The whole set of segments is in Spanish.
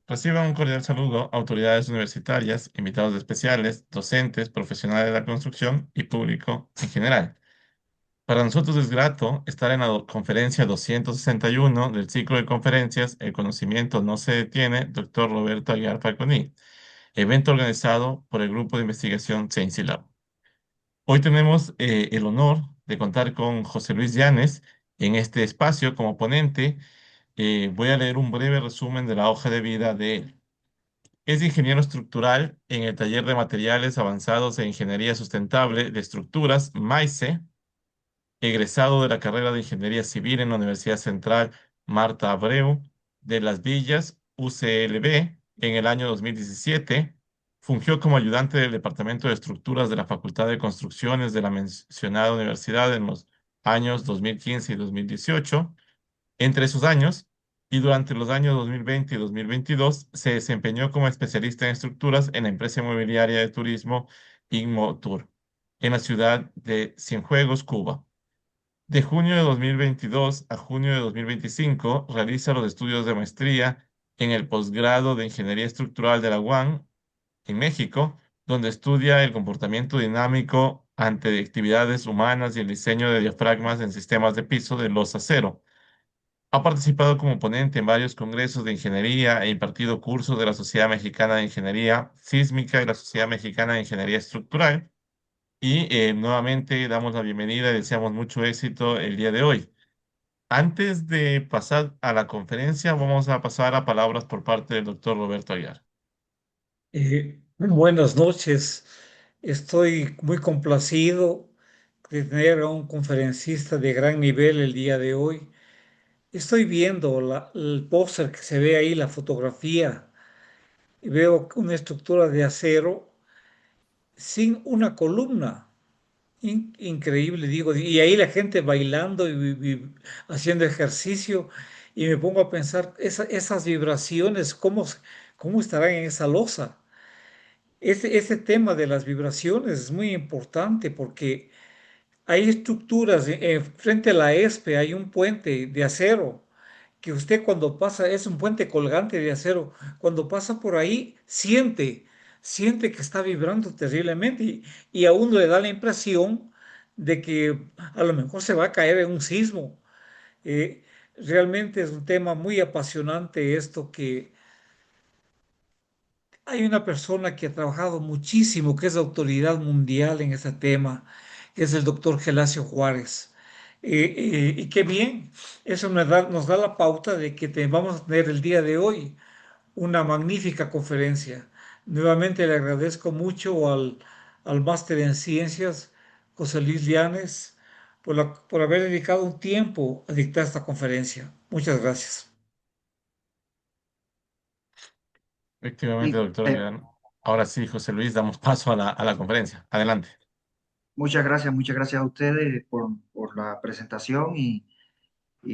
Reciban un cordial saludo autoridades universitarias, invitados especiales, docentes, profesionales de la construcción y público en general. Para nosotros es grato estar en la conferencia 261 del ciclo de conferencias El conocimiento no se detiene, Dr. Roberto Aguiar Falconi, evento organizado por el grupo de investigación Science Lab. Hoy tenemos el honor de contar con José Luis Llanes en este espacio como ponente. Voy a leer un breve resumen de la hoja de vida de él. Es ingeniero estructural en el taller de materiales avanzados e ingeniería sustentable de estructuras, MAICE, egresado de la carrera de Ingeniería Civil en la Universidad Central Marta Abreu de Las Villas, UCLB, en el año 2017. Fungió como ayudante del Departamento de Estructuras de la Facultad de Construcciones de la mencionada universidad en los años 2015 y 2018. Entre esos años y durante los años 2020 y 2022 se desempeñó como especialista en estructuras en la empresa inmobiliaria de turismo Inmotour en la ciudad de Cienfuegos, Cuba. De junio de 2022 a junio de 2025 realiza los estudios de maestría en el posgrado de Ingeniería Estructural de la UAM en México, donde estudia el comportamiento dinámico ante actividades humanas y el diseño de diafragmas en sistemas de piso de losa acero. Ha participado como ponente en varios congresos de ingeniería e impartido cursos de la Sociedad Mexicana de Ingeniería Sísmica y la Sociedad Mexicana de Ingeniería Estructural. Y nuevamente damos la bienvenida y deseamos mucho éxito el día de hoy. Antes de pasar a la conferencia, vamos a pasar a palabras por parte del doctor Roberto Aguiar. Buenas noches. Estoy muy complacido de tener a un conferencista de gran nivel el día de hoy. Estoy viendo el póster que se ve ahí, la fotografía, y veo una estructura de acero sin una columna. Increíble, digo. Y ahí la gente bailando y haciendo ejercicio. Y me pongo a pensar, esas vibraciones, ¿cómo estarán en esa losa? Ese tema de las vibraciones es muy importante porque hay estructuras, frente a la ESPE hay un puente de acero que usted cuando pasa, es un puente colgante de acero, cuando pasa por ahí siente que está vibrando terriblemente y a uno le da la impresión de que a lo mejor se va a caer en un sismo. Eh, Realmente es un tema muy apasionante esto que hay una persona que ha trabajado muchísimo, que es autoridad mundial en ese tema, que es el doctor Gelacio Juárez. Y qué bien, eso nos da la pauta de que vamos a tener el día de hoy una magnífica conferencia. Nuevamente le agradezco mucho al máster en ciencias, José Luis Llanes, por haber dedicado un tiempo a dictar esta conferencia. Muchas gracias. Efectivamente, Sí, doctor Aguiar. Ahora sí, José Luis, damos paso a la conferencia. Adelante. muchas gracias a ustedes por la presentación y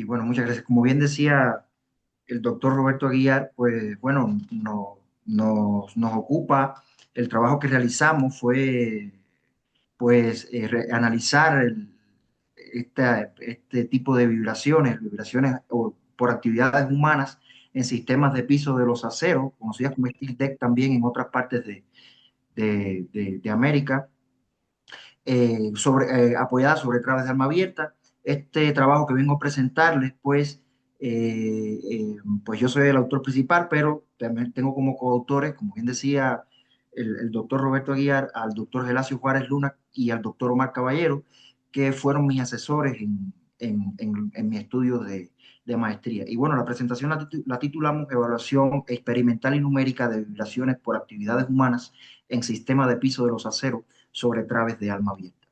bueno, muchas gracias. Como bien decía el doctor Roberto Aguiar, pues bueno, nos ocupa, el trabajo que realizamos fue pues analizar este tipo de vibraciones por actividades humanas en sistemas de piso de los aceros, conocidas como steel deck también en otras partes de América. Apoyada sobre traves de alma abierta. Este trabajo que vengo a presentarles, pues yo soy el autor principal, pero también tengo como coautores, como bien decía el doctor Roberto Aguiar, al doctor Gelacio Juárez Luna y al doctor Omar Caballero, que fueron mis asesores en mi estudio de maestría. Y bueno, la presentación la titulamos Evaluación experimental y numérica de vibraciones por actividades humanas en sistema de piso de los aceros sobre traves de alma abierta.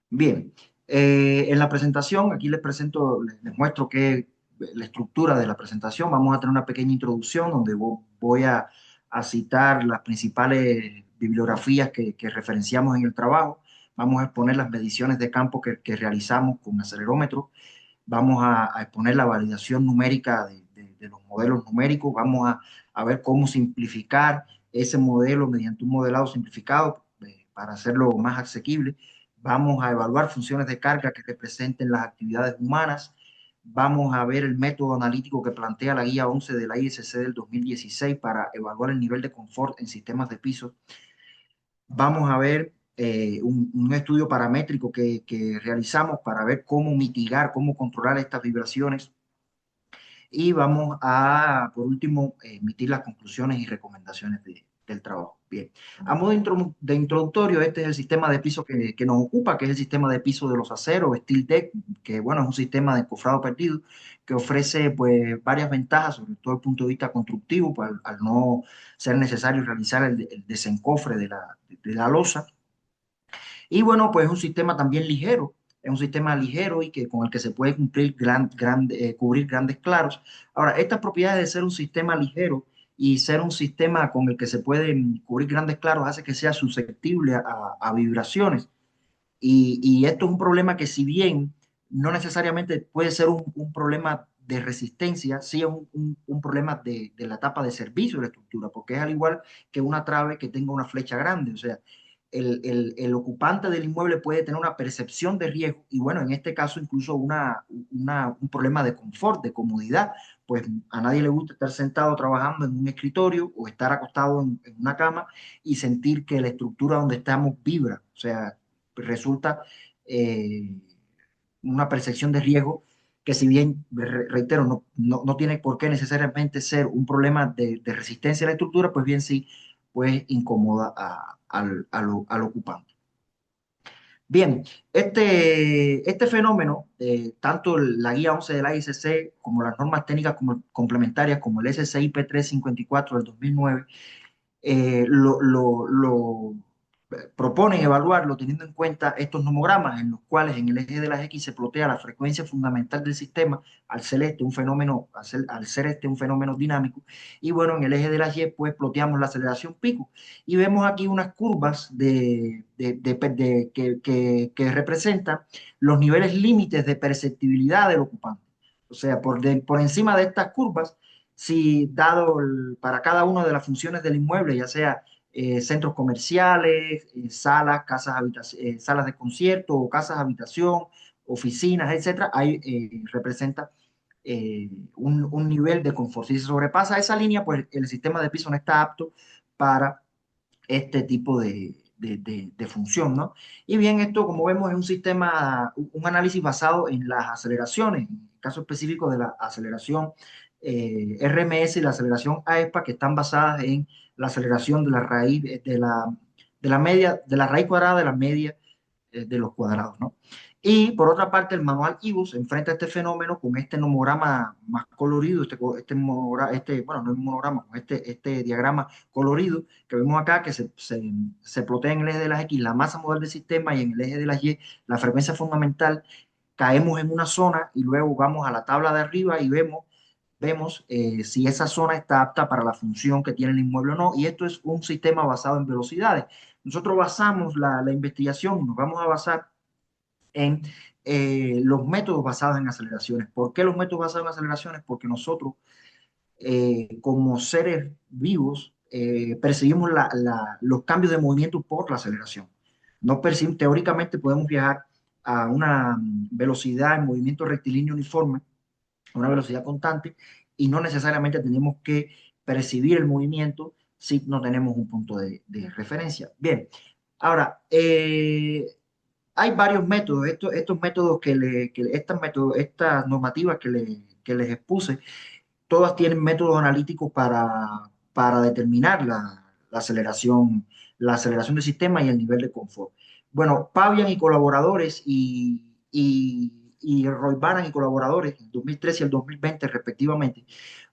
Bien, en la presentación, aquí les presento, les muestro que la estructura de la presentación. Vamos a tener una pequeña introducción donde voy a citar las principales bibliografías que referenciamos en el trabajo. Vamos a exponer las mediciones de campo que realizamos con acelerómetro. Vamos a exponer la validación numérica de los modelos numéricos. Vamos a ver cómo simplificar ese modelo mediante un modelado simplificado para hacerlo más asequible. Vamos a evaluar funciones de carga que representen las actividades humanas. Vamos a ver el método analítico que plantea la guía 11 de la ISC del 2016 para evaluar el nivel de confort en sistemas de piso. Vamos a ver un estudio paramétrico que realizamos para ver cómo mitigar, cómo controlar estas vibraciones. Y vamos a, por último, emitir las conclusiones y recomendaciones del trabajo. Bien, a modo de introductorio, este es el sistema de piso que nos ocupa, que es el sistema de piso de los aceros, Steel Deck, que bueno, es un sistema de encofrado perdido que ofrece pues varias ventajas, sobre todo desde el punto de vista constructivo, pues, al no ser necesario realizar el desencofre de la losa. Y bueno, pues es un sistema también ligero, es un sistema ligero y que, con el que se puede cumplir cubrir grandes claros. Ahora, estas propiedades de ser un sistema ligero y ser un sistema con el que se pueden cubrir grandes claros hace que sea susceptible a vibraciones. Y esto es un problema que, si bien no necesariamente puede ser un problema de resistencia, sí es un problema de la etapa de servicio de la estructura, porque es al igual que una trave que tenga una flecha grande. O sea, el ocupante del inmueble puede tener una percepción de riesgo y, bueno, en este caso incluso un problema de confort, de comodidad, pues a nadie le gusta estar sentado trabajando en un escritorio o estar acostado en una cama y sentir que la estructura donde estamos vibra. O sea, resulta eh, una percepción de riesgo que, si bien, reitero, no tiene por qué necesariamente ser un problema de resistencia a la estructura, pues bien sí, pues incomoda al ocupante. Bien, este fenómeno, tanto la guía 11 de la ICC como las normas técnicas complementarias como el SCIP 354 del 2009, lo proponen evaluarlo teniendo en cuenta estos nomogramas en los cuales en el eje de las X se plotea la frecuencia fundamental del sistema al ser este un fenómeno, al ser este un fenómeno dinámico, y bueno, en el eje de las Y pues ploteamos la aceleración pico y vemos aquí unas curvas que representan los niveles límites de perceptibilidad del ocupante. O sea, por encima de estas curvas, si dado para cada una de las funciones del inmueble, ya sea centros comerciales, salas, salas de concierto o casas habitación, oficinas, etcétera, ahí representa un nivel de confort. Si se sobrepasa esa línea, pues el sistema de piso no está apto para este tipo de función, ¿no? Y bien, esto, como vemos, es un sistema, un análisis basado en las aceleraciones, en el caso específico de la aceleración RMS y la aceleración AESPA, que están basadas en la aceleración de la raíz de la media, de la raíz cuadrada de la media de los cuadrados, ¿no? Y por otra parte, el manual IBUS enfrenta este fenómeno con este nomograma más colorido, bueno, no es un monograma, con este diagrama colorido que vemos acá, que se plotea en el eje de las X la masa modal del sistema y en el eje de las Y la frecuencia fundamental. Caemos en una zona y luego vamos a la tabla de arriba y vemos si esa zona está apta para la función que tiene el inmueble o no. Y esto es un sistema basado en velocidades. Nosotros basamos la investigación, nos vamos a basar en los métodos basados en aceleraciones. ¿Por qué los métodos basados en aceleraciones? Porque nosotros, como seres vivos, percibimos los cambios de movimiento por la aceleración. No percibimos, teóricamente podemos viajar a una velocidad en movimiento rectilíneo uniforme, a una velocidad constante, y no necesariamente tenemos que percibir el movimiento si no tenemos un punto de referencia. Bien, ahora, hay varios métodos. Estos métodos estas normativas que les expuse, todas tienen métodos analíticos para determinar la aceleración del sistema y el nivel de confort. Bueno, Pavian y colaboradores y Roy Baran y colaboradores, en 2013 y el 2020 respectivamente,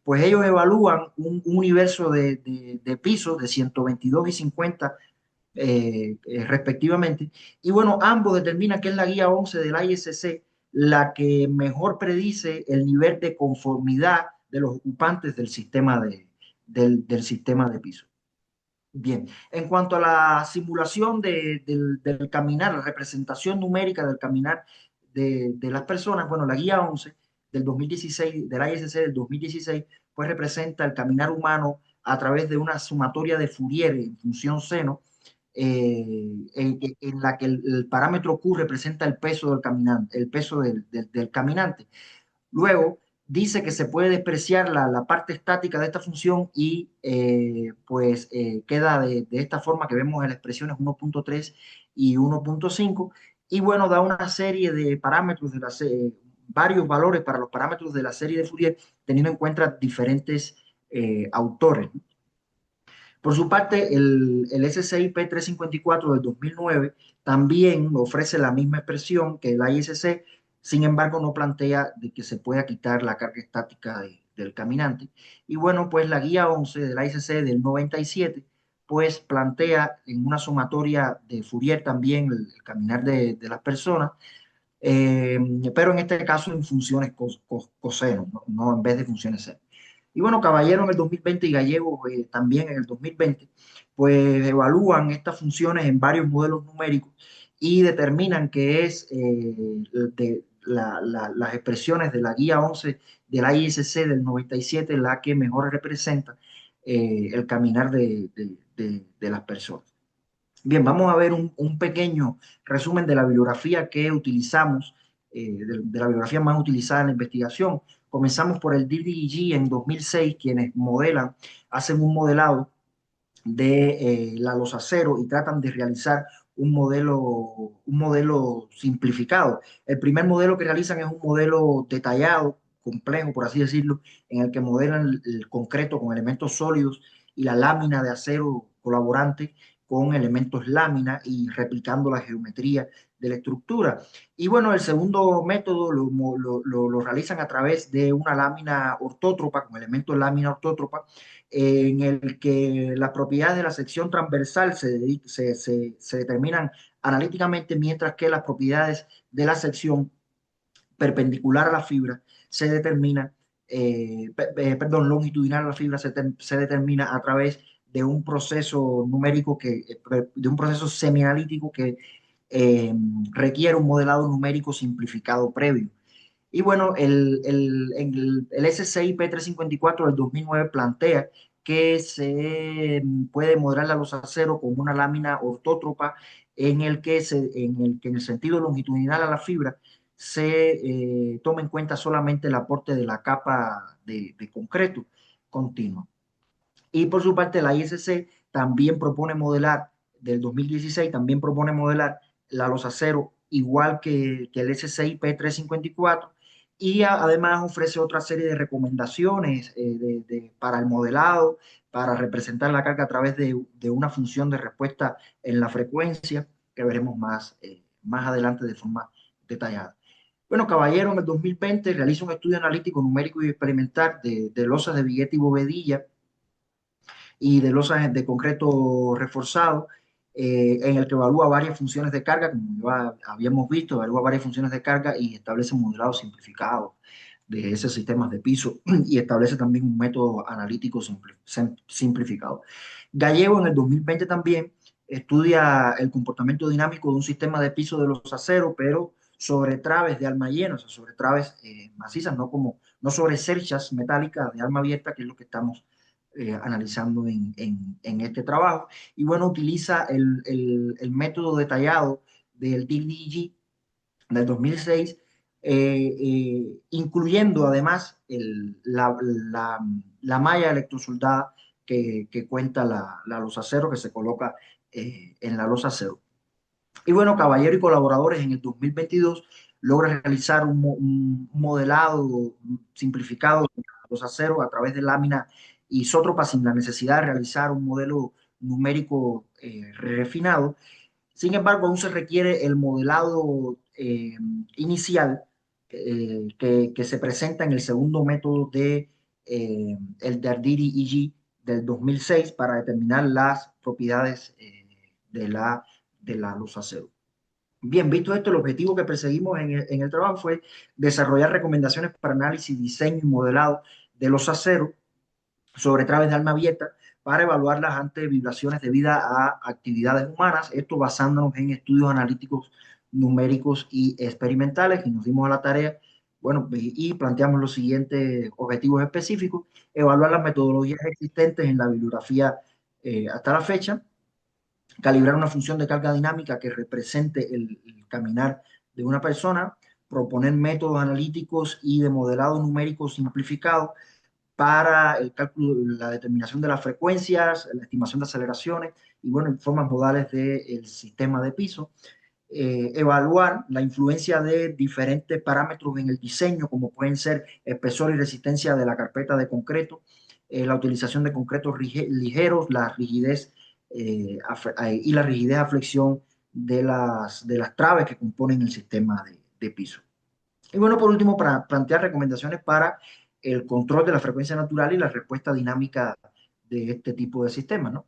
pues ellos evalúan un universo de pisos de 122 y 50 respectivamente. Y bueno, ambos determinan que es la guía 11 de la ISC la que mejor predice el nivel de conformidad de los ocupantes del sistema de piso. Bien, en cuanto a la simulación del caminar, la representación numérica del caminar de las personas, bueno, la guía 11 del 2016, de la ISC del 2016, pues representa el caminar humano a través de una sumatoria de Fourier en función seno, en la que el parámetro Q representa el peso del caminante, el peso del caminante. Luego, dice que se puede despreciar la parte estática de esta función y queda de esta forma que vemos en las expresiones 1.3 y 1.5. Y bueno, da una serie de parámetros, varios valores para los parámetros de la serie de Fourier, teniendo en cuenta diferentes autores. Por su parte, el SCIP 354 del 2009 también ofrece la misma expresión que el ISC, sin embargo no plantea de que se pueda quitar la carga estática del caminante. Y bueno, pues la guía 11 del ISC del 97 pues plantea en una sumatoria de Fourier también el caminar de las personas, eh, pero en este caso en funciones coseno, no en vez de funciones seno. Y bueno, Caballero en el 2020 y Gallego también en el 2020, pues evalúan estas funciones en varios modelos numéricos y determinan que es las expresiones de la guía 11 de la ISC del 97 la que mejor representa el caminar de las personas. Bien, vamos a ver un pequeño resumen de la bibliografía que utilizamos, de la bibliografía más utilizada en la investigación. Comenzamos por el DDG en 2006, quienes hacen un modelado de la losa cero y tratan de realizar un modelo simplificado. El primer modelo que realizan es un modelo detallado, complejo, por así decirlo, en el que modelan el concreto con elementos sólidos y la lámina de acero colaborante con elementos lámina y replicando la geometría de la estructura. Y bueno, el segundo método lo realizan a través de una lámina ortótropa, con elementos lámina ortótropa, en el que las propiedades de la sección transversal se determinan analíticamente, mientras que las propiedades de la sección perpendicular a la fibra se determina, longitudinal a la fibra se determina a través de un proceso numérico de un proceso semianalítico que eh, requiere un modelado numérico simplificado previo. Y bueno, el SCIP 354 del 2009 plantea que se puede modelar la losa cero con una lámina ortótropa en el sentido longitudinal a la fibra se toma en cuenta solamente el aporte de la capa de concreto continuo. Y por su parte, la ISC también propone modelar, del 2016, también propone modelar la losa cero igual que el SCIP 354 y además ofrece otra serie de recomendaciones para el modelado, para representar la carga a través de una función de respuesta en la frecuencia que veremos más adelante de forma detallada. Bueno, Caballero en el 2020 realiza un estudio analítico numérico y experimental de losas de Vigueta y Bovedilla y de losas de concreto reforzado, en el que evalúa varias funciones de carga, como ya habíamos visto, evalúa varias funciones de carga y establece un modelado simplificado de esos sistemas de piso y establece también un método analítico simplificado. Gallego en el 2020 también estudia el comportamiento dinámico de un sistema de piso de los aceros, pero sobre traves de alma llena, o sea, sobre traves macizas, no sobre cerchas metálicas de alma abierta, que es lo que estamos analizando en este trabajo. Y bueno, utiliza el método detallado del DDG del 2006, incluyendo además la malla electrosoldada que cuenta la losa cero, que se coloca en la losa cero. Y bueno, Caballero y colaboradores en el 2022 logra realizar un modelado simplificado de los aceros a través de lámina isótropa sin la necesidad de realizar un modelo numérico refinado. Sin embargo, aún se requiere el modelado inicial que se presenta en el segundo método el de Arditi-EG del 2006 para determinar las propiedades de la luz acero. Bien, visto esto, el objetivo que perseguimos en el trabajo fue desarrollar recomendaciones para análisis, diseño y modelado de los aceros sobre traves de alma abierta para evaluarlas ante vibraciones debidas a actividades humanas, esto basándonos en estudios analíticos numéricos y experimentales, y nos dimos a la tarea, bueno, y planteamos los siguientes objetivos específicos: evaluar las metodologías existentes en la bibliografía hasta la fecha, calibrar una función de carga dinámica que represente el caminar de una persona, proponer métodos analíticos y de modelado numérico simplificado para el cálculo, la determinación de las frecuencias, la estimación de aceleraciones y, bueno, formas modales del sistema de piso. Evaluar la influencia de diferentes parámetros en el diseño, como pueden ser espesor y resistencia de la carpeta de concreto, la utilización de concretos ligeros, la rigidez y la rigidez a flexión de las traves que componen el sistema de piso. Y bueno, por último, para plantear recomendaciones para el control de la frecuencia natural y la respuesta dinámica de este tipo de sistemas, ¿no?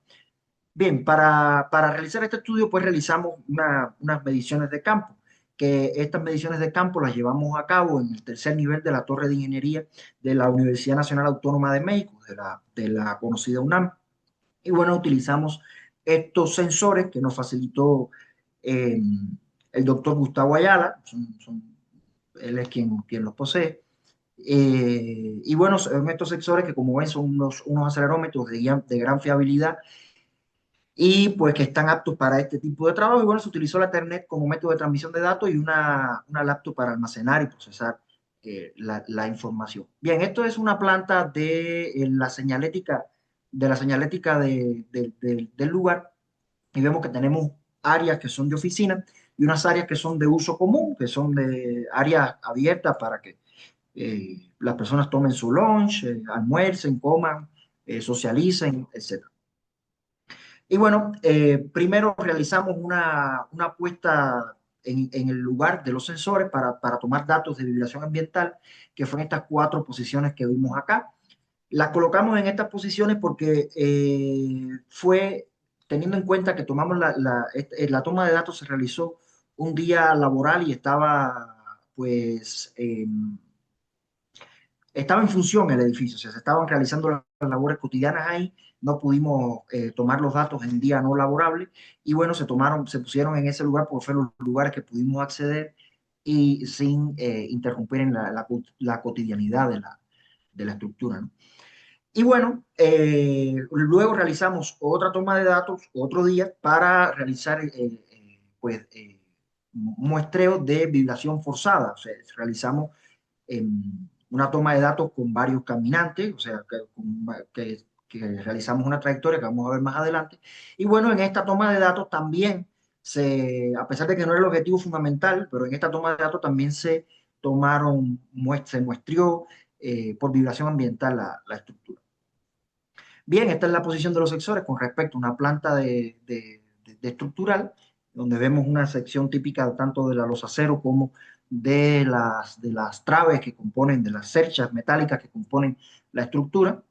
Bien, para realizar este estudio, pues realizamos unas mediciones de campo, que estas mediciones de campo las llevamos a cabo en el tercer nivel de la Torre de Ingeniería de la Universidad Nacional Autónoma de México, de la conocida UNAM. Y bueno, utilizamos estos sensores que nos facilitó eh, el doctor Gustavo Ayala, él es quien los posee. Y bueno, son estos sensores que, como ven, son unos acelerómetros de gran fiabilidad y pues que están aptos para este tipo de trabajo. Y bueno, se utilizó la Ethernet como método de transmisión de datos y una laptop para almacenar y procesar la información. Bien, esto es una planta de la señalética del lugar, y vemos que tenemos áreas que son de oficina y unas áreas que son de uso común, que son de áreas abiertas para que las personas tomen su lunch, almuercen, coman, socialicen, etc. Y bueno, primero realizamos una puesta en el lugar de los sensores para tomar datos de vibración ambiental, que fueron estas 4 posiciones que vimos acá. Las colocamos en estas posiciones porque fue teniendo en cuenta que tomamos la toma de datos se realizó un día laboral y estaba en función el edificio, o sea, se estaban realizando las labores cotidianas ahí, no pudimos tomar los datos en día no laborable y bueno, se pusieron en ese lugar porque fueron los lugares que pudimos acceder y sin interrumpir en la cotidianidad de la estructura, ¿no? Y bueno, luego realizamos otra toma de datos otro día para realizar muestreos de vibración forzada, o sea, realizamos una toma de datos con varios caminantes, o sea, que realizamos una trayectoria que vamos a ver más adelante. Y bueno, en esta toma de datos también a pesar de que no era el objetivo fundamental, pero en esta toma de datos también se muestreó por vibración ambiental la estructura. Bien, esta es la posición de los sensores con respecto a una planta de estructural, donde vemos una sección típica tanto de la losa acero como de las traves que componen, de las cerchas metálicas que componen la estructura.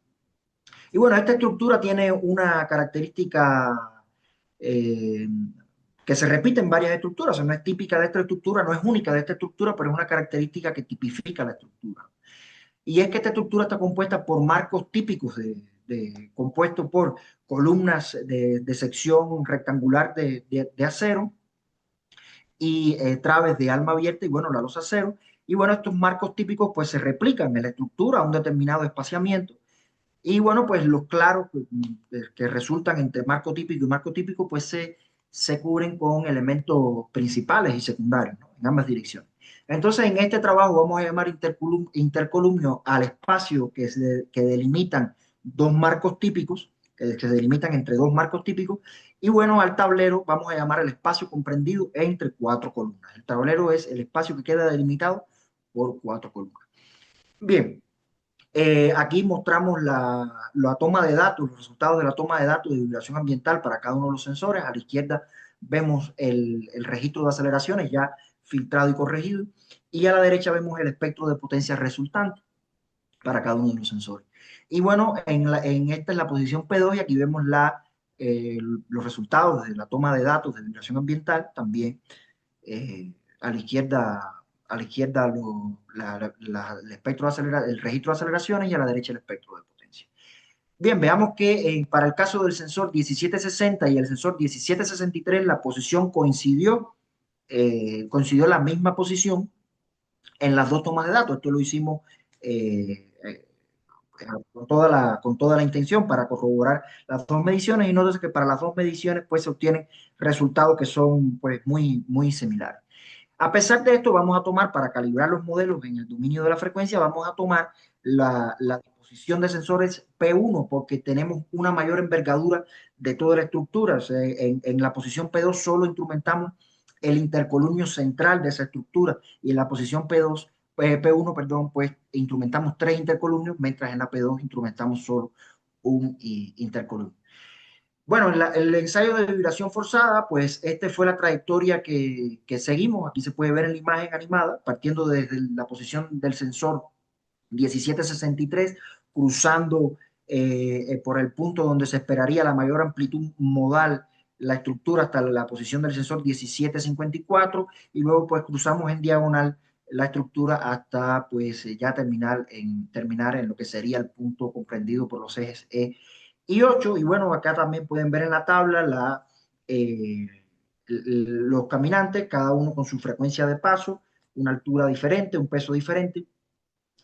Y bueno, esta estructura tiene una característica eh, que se repite en varias estructuras, o sea, no es típica de esta estructura, no es única de esta estructura, pero es una característica que tipifica la estructura. Y es que esta estructura está compuesta por marcos típicos compuestos por columnas de sección rectangular de acero y traves de alma abierta y bueno, la losa acero. Y bueno, estos marcos típicos pues se replican en la estructura a un determinado espaciamiento. Y bueno, pues los claros que resultan entre marco típico y marco típico pues se cubren con elementos principales y secundarios, ¿no? En ambas direcciones. Entonces, en este trabajo vamos a llamar intercolumnio al espacio que delimitan dos marcos típicos, que se delimitan entre dos marcos típicos, y bueno, al tablero vamos a llamar el espacio comprendido entre 4 columnas. El tablero es el espacio que queda delimitado por 4 columnas. Bien, aquí mostramos la toma de datos, los resultados de la toma de datos de vibración ambiental para cada uno de los sensores. A la izquierda vemos el registro de aceleraciones ya filtrado y corregido. Y a la derecha vemos el espectro de potencia resultante para cada uno de los sensores. Y bueno, esta es la posición P2 y aquí vemos los resultados de la toma de datos de vibración ambiental. También a la izquierda el espectro el registro de aceleraciones y a la derecha el espectro de potencia. Bien, veamos que para el caso del sensor 1760 y el sensor 1763 la posición coincidió la misma posición en las dos tomas de datos. Esto lo hicimos con toda la intención para corroborar las dos mediciones y nótese que para las dos mediciones pues se obtienen resultados que son pues muy, muy similares. A pesar de esto, vamos a tomar, para calibrar los modelos en el dominio de la frecuencia, vamos a tomar la disposición de sensores P1 porque tenemos una mayor envergadura de toda la estructura. O sea, en la posición P2 solo instrumentamos el intercolumnio central de esa estructura y en la posición P1, perdón, pues instrumentamos 3 intercolumnios, mientras en la P2 instrumentamos solo un intercolumnio. Bueno, el ensayo de vibración forzada, pues esta fue la trayectoria que seguimos. Aquí se puede ver en la imagen animada, partiendo desde la posición del sensor 1763, cruzando por el punto donde se esperaría la mayor amplitud modal la estructura hasta la posición del sensor 1754 y luego pues cruzamos en diagonal la estructura hasta pues ya terminar en lo que sería el punto comprendido por los ejes E y 8. Y bueno, acá también pueden ver en la tabla los caminantes, cada uno con su frecuencia de paso, una altura diferente, un peso diferente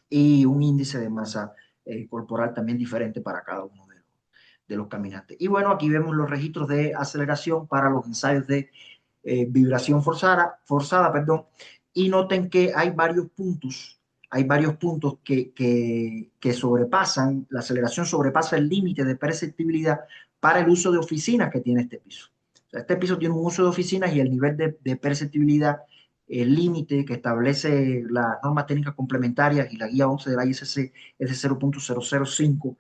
y un índice de masa corporal también diferente para cada uno de los caminantes. Y bueno, aquí vemos los registros de aceleración para los ensayos de vibración forzada, perdón, y noten que hay varios puntos que sobrepasan, la aceleración sobrepasa el límite de perceptibilidad para el uso de oficinas que tiene este piso. O sea, este piso tiene un uso de oficinas y el nivel de perceptibilidad, el límite que establece las normas técnicas complementarias y la guía 11 de la ISC es de 0.005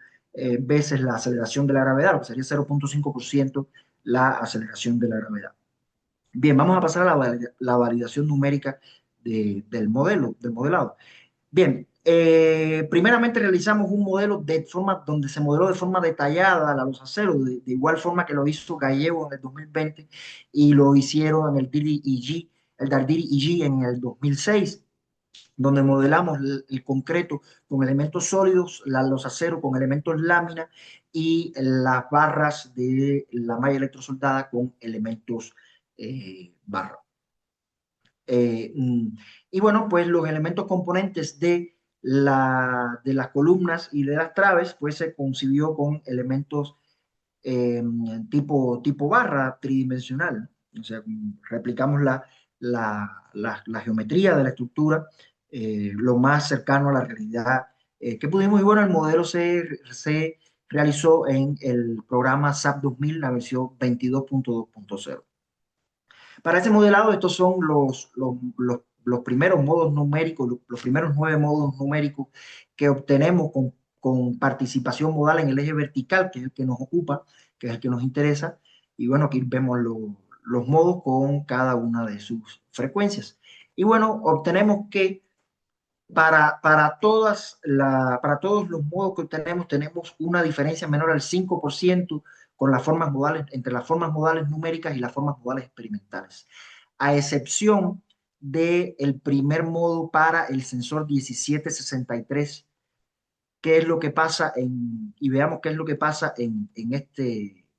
veces la aceleración de la gravedad, lo que sería 0.5% la aceleración de la gravedad. Bien, vamos a pasar a la validación numérica del modelado. Bien, primeramente realizamos un modelo donde se modeló de forma detallada la luz acero, de igual forma que lo hizo Gallego en el 2020 y lo hicieron en el Dardiri EG en el 2006, donde modelamos el concreto con elementos sólidos, la losacero con elementos lámina y las barras de la malla electrosoldada con elementos barra. Eh, mm, y bueno, pues los elementos componentes de las columnas y de las traves, pues se concibió con elementos tipo barra tridimensional. O sea, replicamos la geometría de la estructura lo más cercano a la realidad que pudimos. Y bueno, el modelo se realizó en el programa SAP 2000, la versión 22.2.0. Para ese modelado, estos son los primeros modos numéricos, los primeros 9 modos numéricos que obtenemos con participación modal en el eje vertical, que es el que nos ocupa, que es el que nos interesa. Y bueno, aquí vemos los modos con cada una de sus frecuencias. Y bueno, obtenemos que para todos los modos que obtenemos, tenemos una diferencia menor al 5% con las formas modales, entre las formas modales numéricas y las formas modales experimentales, a excepción del primer modo para el sensor 1763, qué es lo que pasa y veamos qué es lo que pasa en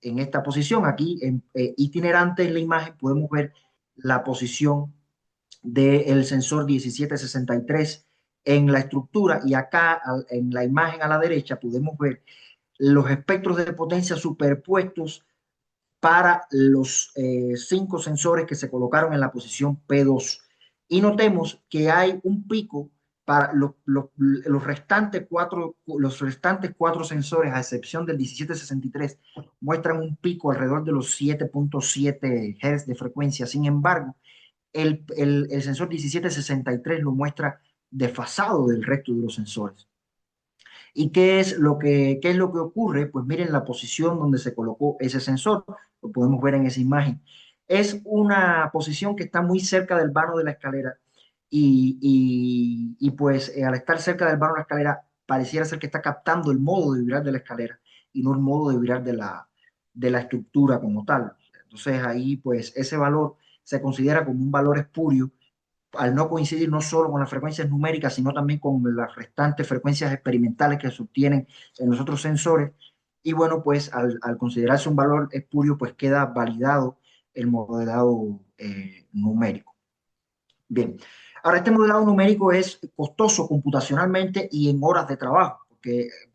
esta posición. Aquí, itinerante en la imagen, podemos ver la posición del sensor 1763 en la estructura y acá en la imagen a la derecha podemos ver los espectros de potencia superpuestos para los 5 sensores que se colocaron en la posición P2. Y notemos que hay un pico para los restantes cuatro sensores, a excepción del 1763, muestran un pico alrededor de los 7.7 Hz de frecuencia. Sin embargo, el sensor 1763 lo muestra desfasado del resto de los sensores. ¿Y qué es qué es lo que ocurre? Pues miren la posición donde se colocó ese sensor, lo podemos ver en esa imagen. Es una posición que está muy cerca del vano de la escalera pues al estar cerca del vano de la escalera pareciera ser que está captando el modo de vibrar de la escalera y no el modo de vibrar de la estructura como tal. Entonces ahí pues ese valor se considera como un valor espurio al no coincidir no solo con las frecuencias numéricas, sino también con las restantes frecuencias experimentales que se obtienen en los otros sensores. Y bueno, pues al considerarse un valor espurio, pues queda validado el modelado numérico. Bien, ahora este modelado numérico es costoso computacionalmente y en horas de trabajo,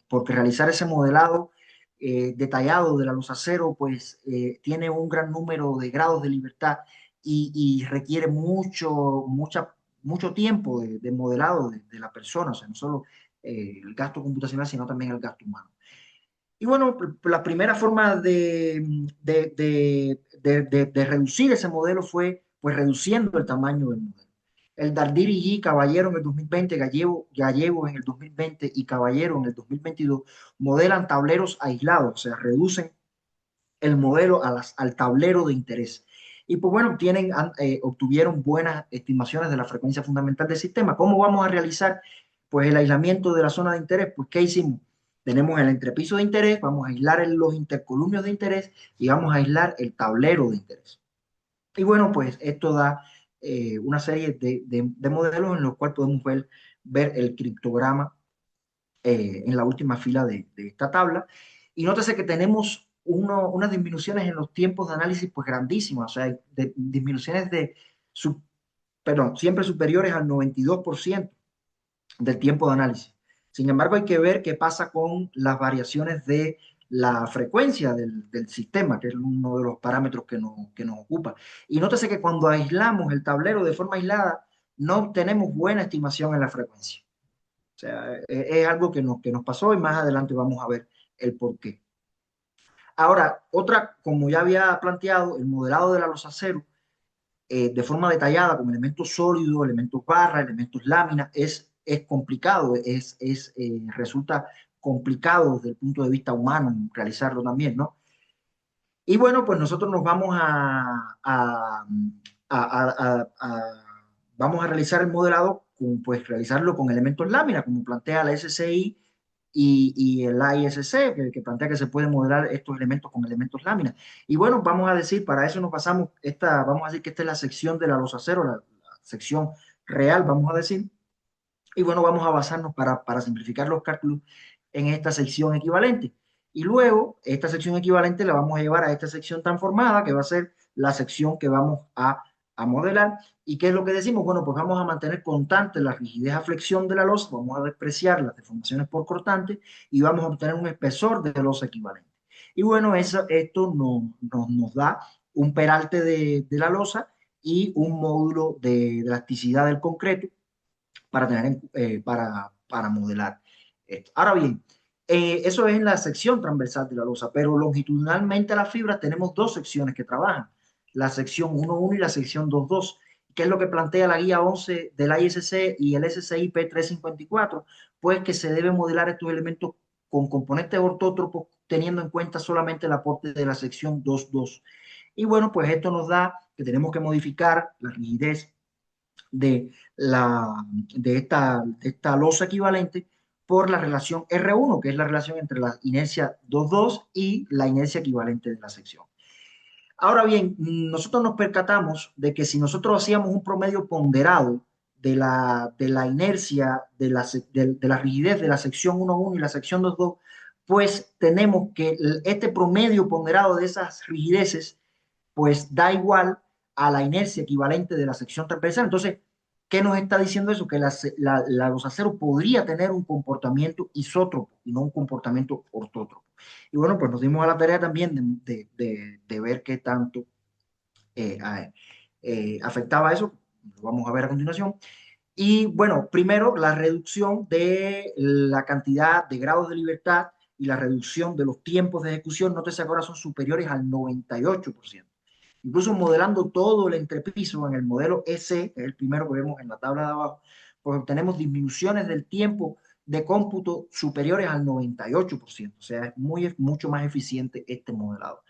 porque realizar ese modelado detallado de la luz acero, pues tiene un gran número de grados de libertad y requiere mucho tiempo de modelado de la persona, o sea, no solo el gasto computacional, sino también el gasto humano. Y bueno, la primera forma de reducir ese modelo fue pues reduciendo el tamaño del modelo. El Dardiri y Caballero en el 2020, Gallego en el 2020 y Caballero en el 2022 modelan tableros aislados, o sea, reducen el modelo al tablero de interés. Y pues bueno, obtuvieron buenas estimaciones de la frecuencia fundamental del sistema. ¿Cómo vamos a realizar pues el aislamiento de la zona de interés? Pues ¿qué hicimos? Tenemos el entrepiso de interés, vamos a aislar los intercolumnios de interés y vamos a aislar el tablero de interés. Y bueno, pues esto da una serie de modelos en los cuales podemos ver el criptograma en la última fila de esta tabla. Y nótese que tenemos unas disminuciones en los tiempos de análisis pues grandísimas, o sea, disminuciones siempre superiores al 92% del tiempo de análisis. Sin embargo, hay que ver qué pasa con las variaciones de la frecuencia del sistema, que es uno de los parámetros que nos ocupa. Y nótese que cuando aislamos el tablero de forma aislada, no obtenemos buena estimación en la frecuencia. O sea, es algo que nos pasó y más adelante vamos a ver el por qué. Ahora, como ya había planteado, el modelado de la losa cero de forma detallada con elementos sólidos, elementos barra, elementos lámina, es complicado, resulta complicado desde el punto de vista humano realizarlo también, ¿no? Y bueno, pues nosotros nos vamos vamos a realizar el modelado, pues realizarlo con elementos lámina, como plantea la SCI y el AISC, que plantea que se pueden modelar estos elementos con elementos lámina. Y bueno, vamos a decir, para eso nos pasamos, vamos a decir que esta es la sección de la losa cero, la sección real, vamos a decir. Y bueno, vamos a basarnos para simplificar los cálculos en esta sección equivalente. Y luego, esta sección equivalente la vamos a llevar a esta sección transformada, que va a ser la sección que vamos a modelar. ¿Y qué es lo que decimos? Bueno, pues vamos a mantener constante la rigidez a flexión de la losa, vamos a despreciar las deformaciones por cortante y vamos a obtener un espesor de losa equivalente. Y bueno, esto nos da un peralte de la losa y un módulo de elasticidad del concreto para modelar esto. Ahora bien, eso es en la sección transversal de la losa, pero longitudinalmente a las fibras tenemos dos secciones que trabajan, la sección 1.1 y la sección 2.2, que es lo que plantea la guía 11 del ISC y el SCI P354, pues que se debe modelar estos elementos con componentes ortótropos teniendo en cuenta solamente el aporte de la sección 2.2. Y bueno, pues esto nos da que tenemos que modificar la rigidez de esta losa equivalente por la relación R1, que es la relación entre la inercia 2.2 y la inercia equivalente de la sección. Ahora bien, nosotros nos percatamos de que si nosotros hacíamos un promedio ponderado de la inercia, de la rigidez de la sección 1.1 y la sección 2.2, pues tenemos que este promedio ponderado de esas rigideces pues da igual a la inercia equivalente de la sección transversal. Entonces, ¿qué nos está diciendo eso? Que la losa cero podría tener un comportamiento isótropo y no un comportamiento ortótropo. Y bueno, pues nos dimos a la tarea también de ver qué tanto afectaba eso. Lo vamos a ver a continuación. Y bueno, primero la reducción de la cantidad de grados de libertad y la reducción de los tiempos de ejecución, nótese que ahora son superiores al 98%. Incluso modelando todo el entrepiso en el modelo EC, que es el primero que vemos en la tabla de abajo, pues obtenemos disminuciones del tiempo de cómputo superiores al 98%. O sea, es mucho más eficiente este modelado.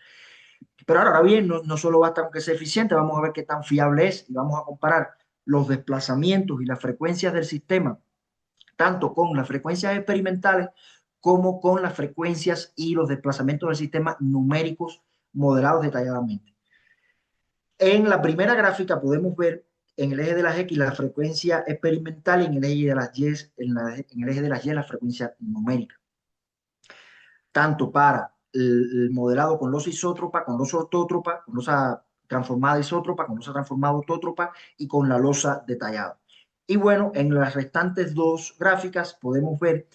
Pero ahora bien, no solo basta con que sea eficiente, vamos a ver qué tan fiable es y vamos a comparar los desplazamientos y las frecuencias del sistema, tanto con las frecuencias experimentales como con las frecuencias y los desplazamientos del sistema numéricos modelados detalladamente. En la primera gráfica podemos ver en el eje de las X la frecuencia experimental y en el eje de las Y, en el eje de las Y la frecuencia numérica. Tanto para el modelado con losa isótropa, con losa ortótropa, con losa transformada isótropa, con losa transformada ortótropa y con la losa detallada. Y bueno, en las restantes dos gráficas podemos ver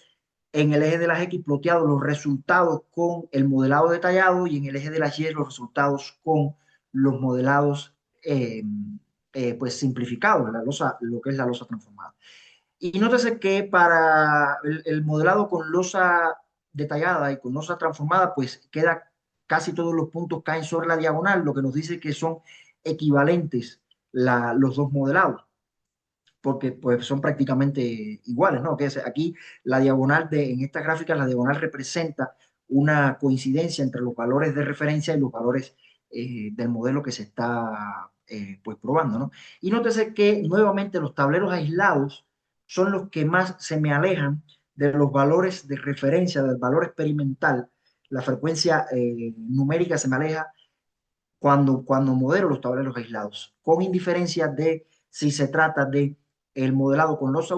en el eje de las X ploteados los resultados con el modelado detallado y en el eje de las Y los resultados con los modelados eh, pues simplificado, la losa, lo que es la losa transformada. Y nótese que para el modelado con losa detallada y con losa transformada, pues queda casi todos los puntos caen sobre la diagonal, lo que nos dice que son equivalentes los dos modelados, porque pues son prácticamente iguales, ¿no? Que es, aquí la diagonal en esta gráfica, la diagonal representa una coincidencia entre los valores de referencia y los valores del modelo que se está pues probando, ¿no? Y nótese que nuevamente los tableros aislados son los que más se me alejan de los valores de referencia, del valor experimental. La frecuencia numérica se me aleja cuando modelo los tableros aislados, con indiferencia de si se trata de el modelado con losa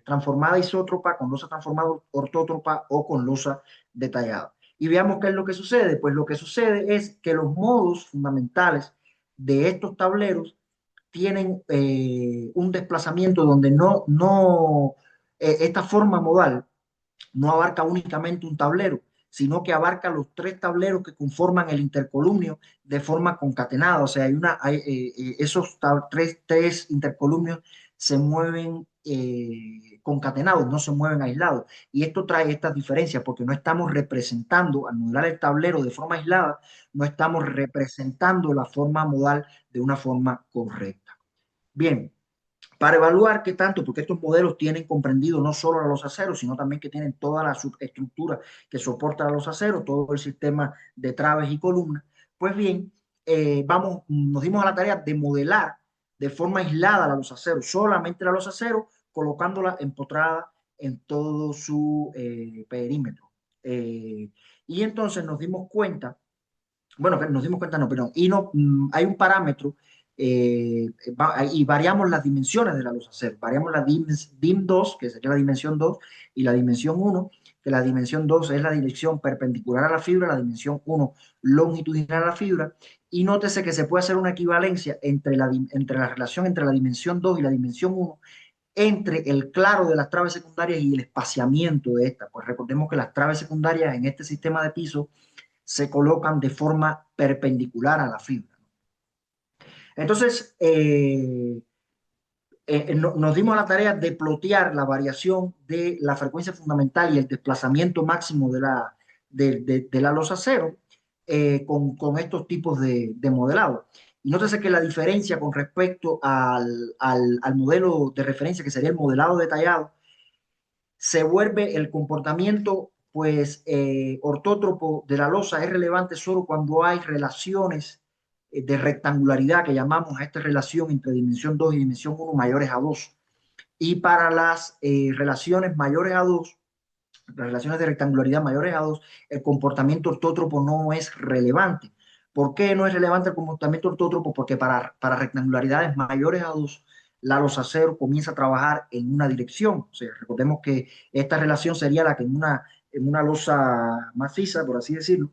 transformada isótropa, con losa transformada ortótropa o con losa detallada. Y veamos qué es lo que sucede. Pues lo que sucede es que los modos fundamentales de estos tableros tienen un desplazamiento donde esta forma modal no abarca únicamente un tablero, sino que abarca los tres tableros que conforman el intercolumnio de forma concatenada. O sea, esos tres intercolumnios se mueven concatenados, no se mueven aislados. Y esto trae estas diferencias porque no estamos representando, al modelar el tablero de forma aislada, no estamos representando la forma modal de una forma correcta. Bien, para evaluar qué tanto, porque estos modelos tienen comprendido no solo a los aceros, sino también que tienen toda la subestructura que soporta a los aceros, todo el sistema de traves y columnas. Pues bien, nos dimos a la tarea de modelar de forma aislada la los aceros, solamente la los aceros, colocándola empotrada en todo su perímetro. Y entonces nos dimos cuenta, bueno, nos dimos cuenta, no, pero y no, hay un parámetro y variamos las dimensiones de la luz cero. Variamos la dim 2, que sería la dimensión 2, y la dimensión 1, que la dimensión 2 es la dirección perpendicular a la fibra, la dimensión 1 longitudinal a la fibra. Y nótese que se puede hacer una equivalencia entre la relación entre la dimensión 2 y la dimensión 1, entre el claro de las traves secundarias y el espaciamiento de estas. Pues recordemos que las traves secundarias en este sistema de piso se colocan de forma perpendicular a la fibra. Entonces, nos dimos a la tarea de plotear la variación de la frecuencia fundamental y el desplazamiento máximo de la losa cero con estos tipos de modelado. Y nótese que la diferencia con respecto al modelo de referencia, que sería el modelado detallado, se vuelve el comportamiento pues ortótropo de la losa es relevante solo cuando hay relaciones de rectangularidad que llamamos a esta relación entre dimensión 2 y dimensión 1 mayores a 2. Y para las relaciones mayores a 2, las relaciones de rectangularidad mayores a 2, el comportamiento ortótropo no es relevante. ¿Por qué no es relevante el comportamiento ortótropo? Porque para rectangularidades mayores a 2, la losa cero comienza a trabajar en una dirección. O sea, recordemos que esta relación sería la que en una losa maciza, por así decirlo,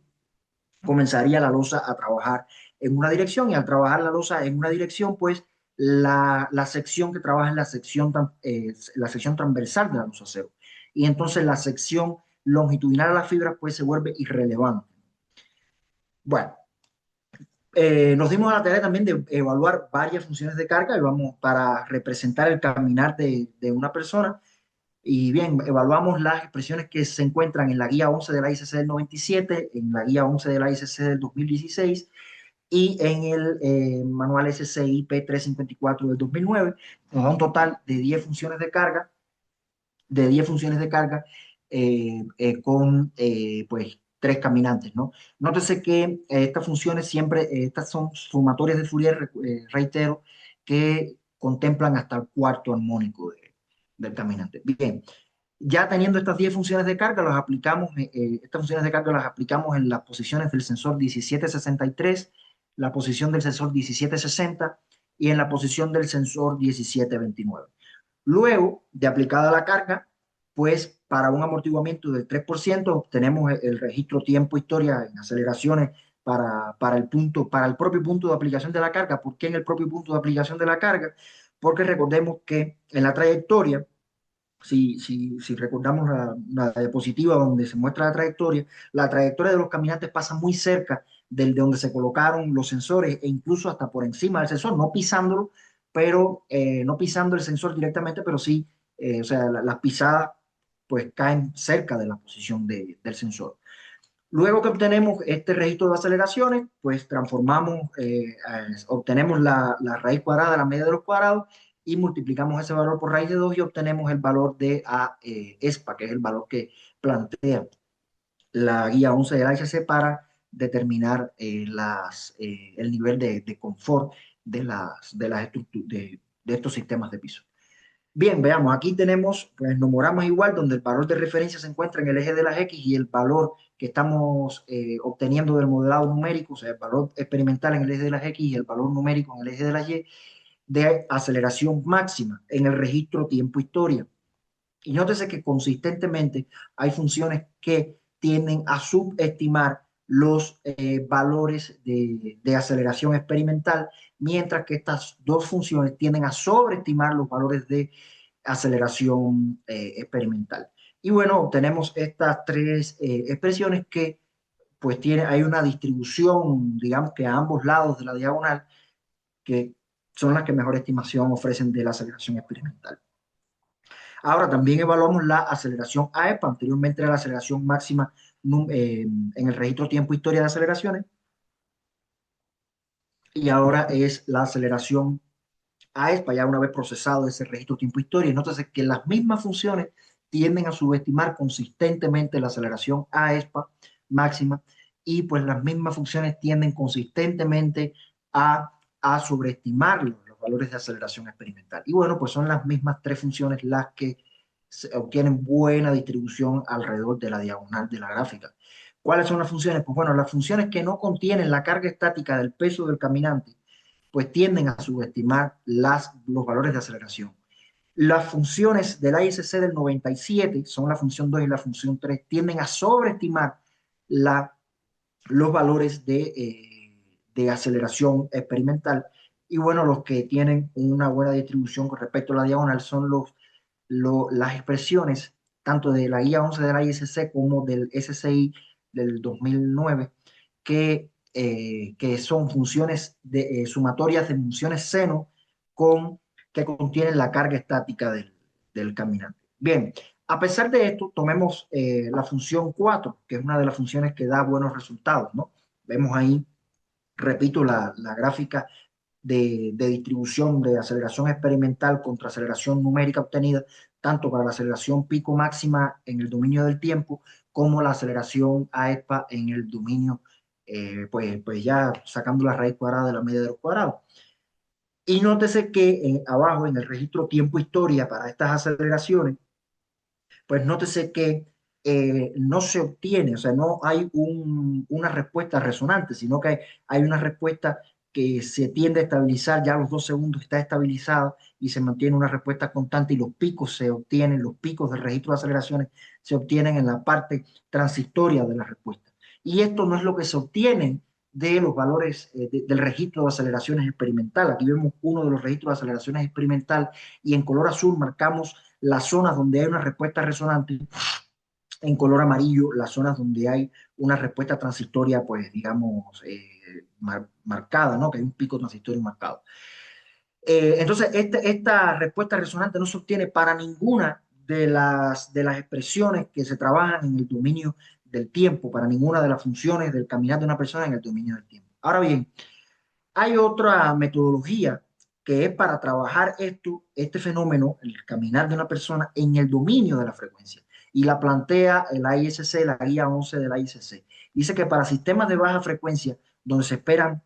comenzaría la losa a trabajar en una dirección y al trabajar la losa en una dirección, pues la sección que trabaja es la sección transversal de la losa cero. Y entonces la sección longitudinal a la fibra pues se vuelve irrelevante. Bueno, nos dimos a la tarea también de evaluar varias funciones de carga y vamos para representar el caminar de una persona. Y bien, evaluamos las expresiones que se encuentran en la guía 11 de la ICC del 97, en la guía 11 de la ICC del 2016 y en el manual SCIP 354 del 2009. Nos da un total de 10 funciones de carga, con pues 3 caminantes, ¿no? Nótese que estas funciones siempre, estas son sumatorias de Fourier, reitero, que contemplan hasta el cuarto armónico del caminante. Bien, ya teniendo estas 10 funciones de carga, estas funciones de carga las aplicamos en las posiciones del sensor 1763, la posición del sensor 1760 y en la posición del sensor 1729. Luego de aplicada la carga, pues para un amortiguamiento del 3% obtenemos el registro tiempo-historia en aceleraciones para el propio punto de aplicación de la carga. ¿Por qué en el propio punto de aplicación de la carga? Porque recordemos que en la trayectoria, si recordamos la diapositiva donde se muestra la trayectoria de los caminantes pasa muy cerca de donde se colocaron los sensores e incluso hasta por encima del sensor, no pisándolo, pero no pisando el sensor directamente, pero sí, o sea, las pisadas pues caen cerca de la posición del sensor. Luego que obtenemos este registro de aceleraciones, pues transformamos, obtenemos la raíz cuadrada de la media de los cuadrados y multiplicamos ese valor por raíz de 2 y obtenemos el valor de ESPA, que es el valor que plantea la guía 11 de la ASC para determinar el nivel de confort de estos sistemas de piso. Bien, veamos, aquí tenemos pues, nomogramas igual, donde el valor de referencia se encuentra en el eje de las X y el valor que estamos obteniendo del modelado numérico, o sea, el valor experimental en el eje de las X y el valor numérico en el eje de las Y, de aceleración máxima en el registro tiempo-historia. Y nótese que consistentemente hay funciones que tienden a subestimar los valores de aceleración experimental, mientras que estas dos funciones tienden a sobreestimar los valores de aceleración experimental. Y bueno, obtenemos estas tres expresiones que pues hay una distribución, digamos que a ambos lados de la diagonal, que son las que mejor estimación ofrecen de la aceleración experimental. Ahora también evaluamos la aceleración AEPA, anteriormente era la aceleración máxima en el registro tiempo-historia de aceleraciones, y ahora es la aceleración AESPA, ya una vez procesado ese registro tiempo-historia. Entonces, que las mismas funciones tienden a subestimar consistentemente la aceleración AESPA máxima, y pues las mismas funciones tienden consistentemente a sobreestimar los valores de aceleración experimental. Y bueno, pues son las mismas tres funciones las que obtienen buena distribución alrededor de la diagonal de la gráfica. ¿Cuáles son las funciones? Pues bueno, las funciones que no contienen la carga estática del peso del caminante, pues tienden a subestimar los valores de aceleración. Las funciones del ISC del 97, son la función 2 y la función 3, tienden a sobreestimar los valores de aceleración experimental. Y bueno, los que tienen una buena distribución con respecto a la diagonal son las expresiones tanto de la guía 11 de la ISC como del SCI del 2009, que son funciones sumatorias de funciones seno que contienen la carga estática del caminante. Bien, a pesar de esto, tomemos la función 4, que es una de las funciones que da buenos resultados, ¿no? Vemos ahí, repito, la gráfica de distribución de aceleración experimental contra aceleración numérica obtenida, tanto para la aceleración pico máxima en el dominio del tiempo, como la aceleración AESPA en el dominio, pues ya sacando la raíz cuadrada de la media de los cuadrados. Y nótese que abajo en el registro tiempo-historia para estas aceleraciones, pues nótese que no se obtiene, o sea, no hay una respuesta resonante, sino que hay una respuesta que se tiende a estabilizar, ya a los 2 segundos está estabilizada y se mantiene una respuesta constante, y los picos se obtienen, los picos del registro de aceleraciones se obtienen en la parte transitoria de la respuesta. Y esto no es lo que se obtiene de los valores del registro de aceleraciones experimental. Aquí vemos uno de los registros de aceleraciones experimental y en color azul marcamos las zonas donde hay una respuesta resonante, en color amarillo las zonas donde hay una respuesta transitoria, pues digamos, marcada, ¿no? Que hay un pico transitorio marcado. Entonces, esta respuesta resonante no se obtiene para ninguna de las expresiones que se trabajan en el dominio del tiempo, para ninguna de las funciones del caminar de una persona en el dominio del tiempo. Ahora bien, hay otra metodología que es para trabajar este fenómeno, el caminar de una persona en el dominio de la frecuencia. Y la plantea el ISC, la guía 11 del ISC. Dice que para sistemas de baja frecuencia, donde se esperan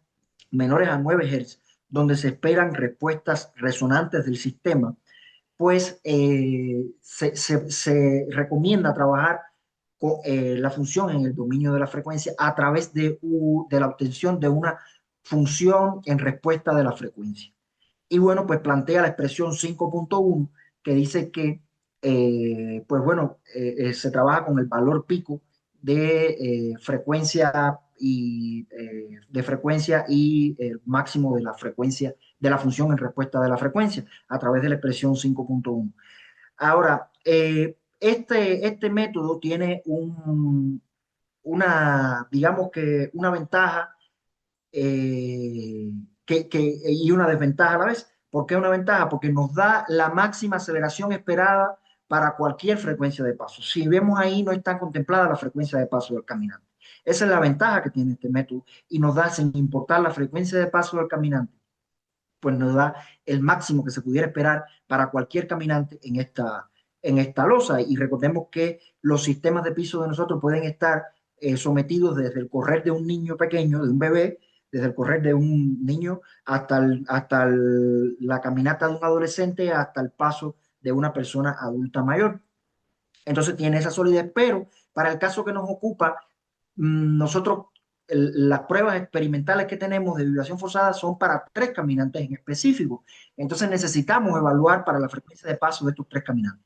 menores a 9 Hz, donde se esperan respuestas resonantes del sistema, pues se recomienda trabajar con la función en el dominio de la frecuencia a través de la obtención de una función en respuesta de la frecuencia. Y bueno, pues plantea la expresión 5.1 que dice que, pues bueno, se trabaja con el valor pico de frecuencia y el máximo de la frecuencia de la función en respuesta de la frecuencia a través de la expresión 5.1. Ahora, este método tiene digamos que una ventaja y una desventaja a la vez. ¿Por qué una ventaja? Porque nos da la máxima aceleración esperada para cualquier frecuencia de paso. Si vemos ahí, no está contemplada la frecuencia de paso del caminante. Esa es la ventaja que tiene este método y nos da, sin importar la frecuencia de paso del caminante, pues nos da el máximo que se pudiera esperar para cualquier caminante en esta losa. Y recordemos que los sistemas de piso de nosotros pueden estar sometidos desde el correr de un niño pequeño, de un bebé, desde el correr de un niño hasta la caminata de un adolescente, hasta el paso de una persona adulta mayor. Entonces tiene esa solidez, pero para el caso que nos ocupa, nosotros las pruebas experimentales que tenemos de vibración forzada son para 3 caminantes en específico. Entonces necesitamos evaluar para la frecuencia de paso de estos 3 caminantes.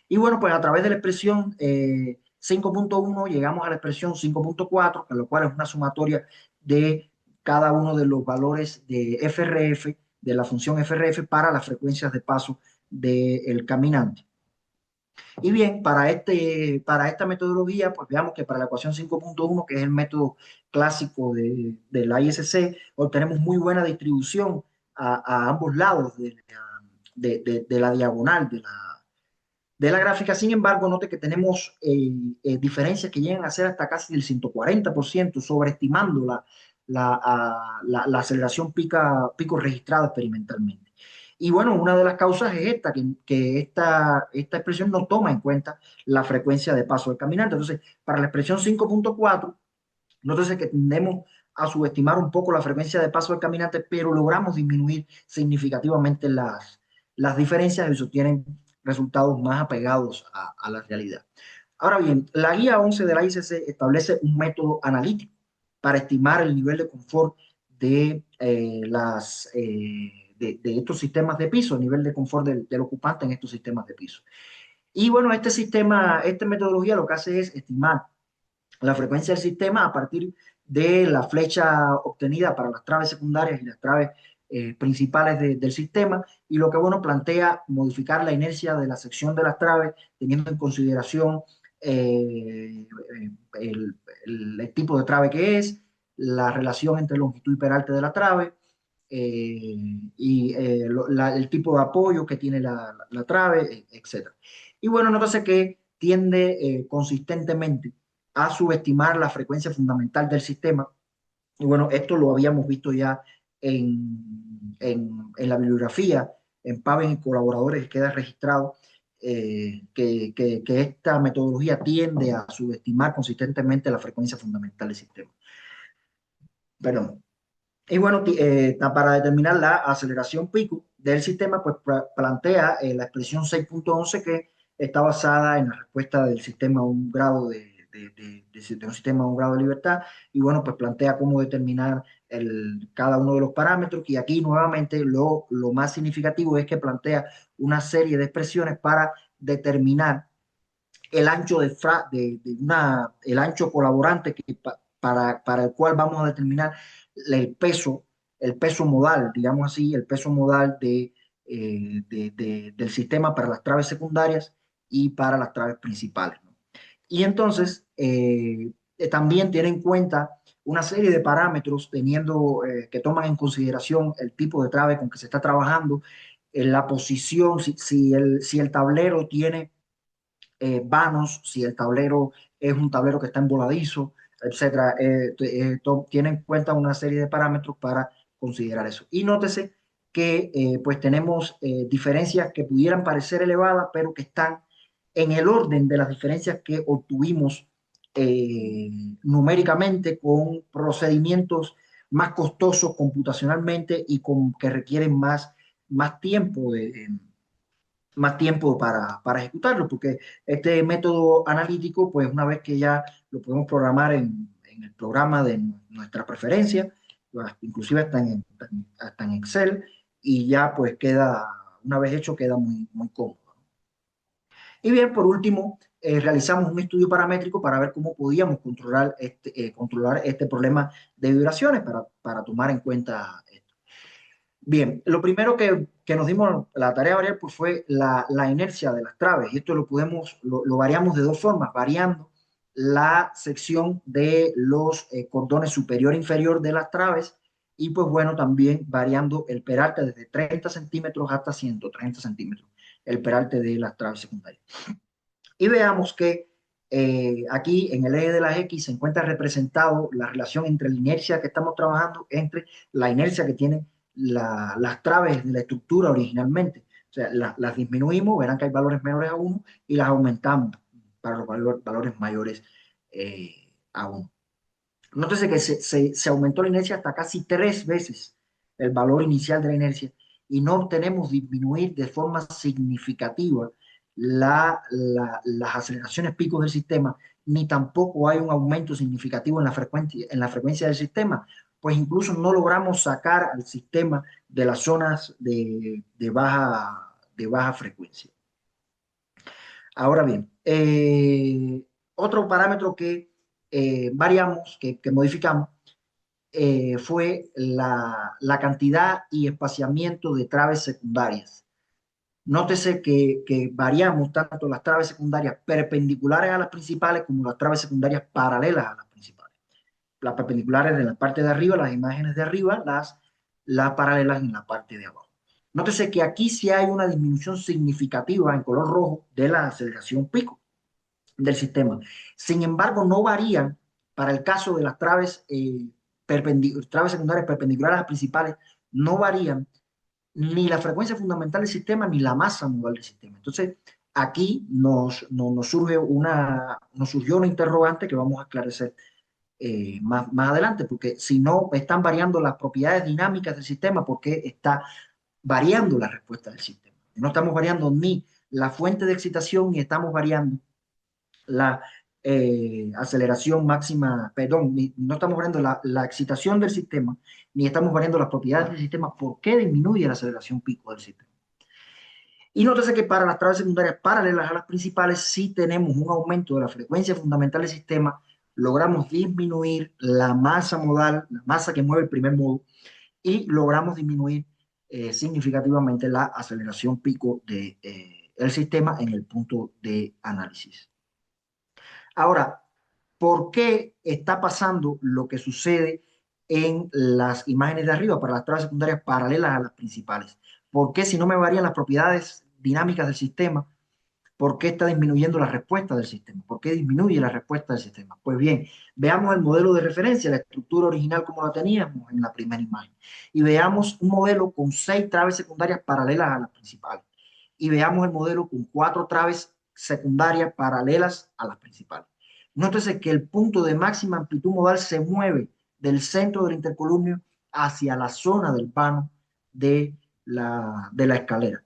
Y bueno, pues a través de la expresión 5.1 llegamos a la expresión 5.4, lo cual es una sumatoria de cada uno de los valores de FRF, de la función FRF para las frecuencias de paso del caminante. Y bien, para esta metodología, pues veamos que para la ecuación 5.1, que es el método clásico de la ISC, obtenemos muy buena distribución a ambos lados de la diagonal de la gráfica. Sin embargo, note que tenemos diferencias que llegan a ser hasta casi el 140%, sobreestimando la aceleración pico registrada experimentalmente. Y bueno, una de las causas es que esta expresión no toma en cuenta la frecuencia de paso del caminante. Entonces, para la expresión 5.4, nótese que tendemos a subestimar un poco la frecuencia de paso del caminante, pero logramos disminuir significativamente las diferencias y se obtienen resultados más apegados a la realidad. Ahora bien, la guía 11 de la ICC establece un método analítico para estimar el nivel de confort de estos sistemas de piso, el nivel de confort del ocupante en estos sistemas de piso. Y bueno, esta metodología lo que hace es estimar la frecuencia del sistema a partir de la flecha obtenida para las traves secundarias y las traves principales del sistema, y lo que bueno plantea modificar la inercia de la sección de las traves teniendo en consideración el tipo de trave que es, la relación entre longitud y peralte de la trave, el tipo de apoyo que tiene la trave, etc. Y bueno, nótese que tiende consistentemente a subestimar la frecuencia fundamental del sistema. Y bueno, esto lo habíamos visto ya en la bibliografía, en Paven y colaboradores, queda registrado que esta metodología tiende a subestimar consistentemente la frecuencia fundamental del sistema. Perdón. Y bueno, para determinar la aceleración pico del sistema, pues plantea la expresión 6.11 que está basada en la respuesta del sistema a un grado de un sistema a un grado de libertad. Y bueno, pues plantea cómo determinar cada uno de los parámetros. Y aquí nuevamente lo más significativo es que plantea una serie de expresiones para determinar el ancho el ancho colaborante para el cual vamos a determinar el peso modal, digamos así, el peso modal del sistema para las traves secundarias y para las traves principales, ¿no? Y entonces también tiene en cuenta una serie de parámetros que toman en consideración el tipo de trave con que se está trabajando, la posición, si el tablero tiene vanos, si el tablero es un tablero que está emboladizo, etcétera. Tiene en cuenta una serie de parámetros para considerar eso. Y nótese que pues tenemos diferencias que pudieran parecer elevadas, pero que están en el orden de las diferencias que obtuvimos numéricamente con procedimientos más costosos computacionalmente y que requieren más tiempo para ejecutarlo, porque este método analítico, pues una vez que ya lo podemos programar en el programa de nuestra preferencia, pues, inclusive hasta en Excel, y ya pues una vez hecho, queda muy, muy cómodo. Y bien, por último, realizamos un estudio paramétrico para ver cómo podíamos controlar este problema de vibraciones para tomar en cuenta esto. Bien, lo primero que nos dimos la tarea de variar pues fue la inercia de las traves, y esto lo variamos de dos formas, variando la sección de los cordones superior e inferior de las traves y pues bueno, también variando el peralte desde 30 centímetros hasta 130 centímetros, el peralte de las traves secundarias. Y veamos que aquí en el eje de las X se encuentra representado la relación entre la inercia que estamos trabajando, entre la inercia que tienen las traves de la estructura originalmente. O sea, las disminuimos, verán que hay valores menores a 1 y las aumentamos para los valores mayores a 1. Nótese que se aumentó la inercia hasta casi 3 veces el valor inicial de la inercia y no obtenemos disminuir de forma significativa las aceleraciones picos del sistema, ni tampoco hay un aumento significativo en la frecuencia del sistema, pues incluso no logramos sacar al sistema de las zonas de baja frecuencia. Ahora bien, otro parámetro que variamos, que modificamos, fue la cantidad y espaciamiento de traves secundarias. Nótese que variamos tanto las traves secundarias perpendiculares a las principales como las traves secundarias paralelas a las principales. Las perpendiculares en la parte de arriba, las imágenes de arriba, las paralelas en la parte de abajo. Nótese que aquí sí hay una disminución significativa en color rojo de la aceleración pico del sistema. Sin embargo, no varían para el caso de las traves, traves secundarias perpendiculares a las principales, no varían ni la frecuencia fundamental del sistema ni la masa modal del sistema. Entonces, aquí nos surgió una interrogante que vamos a esclarecer más adelante, porque si no están variando las propiedades dinámicas del sistema, ¿por qué está variando la respuesta del sistema? No estamos variando ni la fuente de excitación ni estamos variando la aceleración máxima, perdón, no estamos variando la excitación del sistema, ni estamos variando las propiedades del sistema. ¿Por qué disminuye la aceleración pico del sistema? Y nótese que para las traves secundarias paralelas a las principales sí tenemos un aumento de la frecuencia fundamental del sistema, logramos disminuir la masa modal, la masa que mueve el primer modo, y logramos disminuir significativamente la aceleración pico del sistema en el punto de análisis. Ahora, ¿por qué está pasando lo que sucede en las imágenes de arriba para las traves secundarias paralelas a las principales? ¿Por qué si no me varían las propiedades dinámicas del sistema, por qué está disminuyendo la respuesta del sistema? ¿Por qué disminuye la respuesta del sistema? Pues bien, veamos el modelo de referencia, la estructura original como la teníamos en la primera imagen. Y veamos un modelo con 6 traves secundarias paralelas a las principales. Y veamos el modelo con 4 traves secundarias paralelas a las principales. Nótese que el punto de máxima amplitud modal se mueve del centro del intercolumnio hacia la zona del vano de la escalera.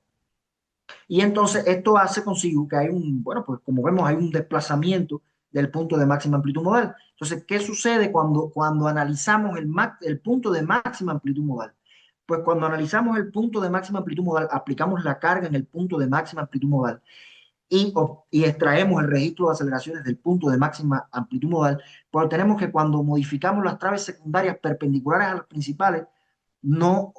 Y entonces esto hace consigo que hay bueno, pues como vemos, hay un desplazamiento del punto de máxima amplitud modal. Entonces, ¿qué sucede cuando analizamos el punto de máxima amplitud modal? Pues cuando analizamos el punto de máxima amplitud modal, aplicamos la carga en el punto de máxima amplitud modal y extraemos el registro de aceleraciones del punto de máxima amplitud modal, pues tenemos que cuando modificamos las traves secundarias perpendiculares a las principales, no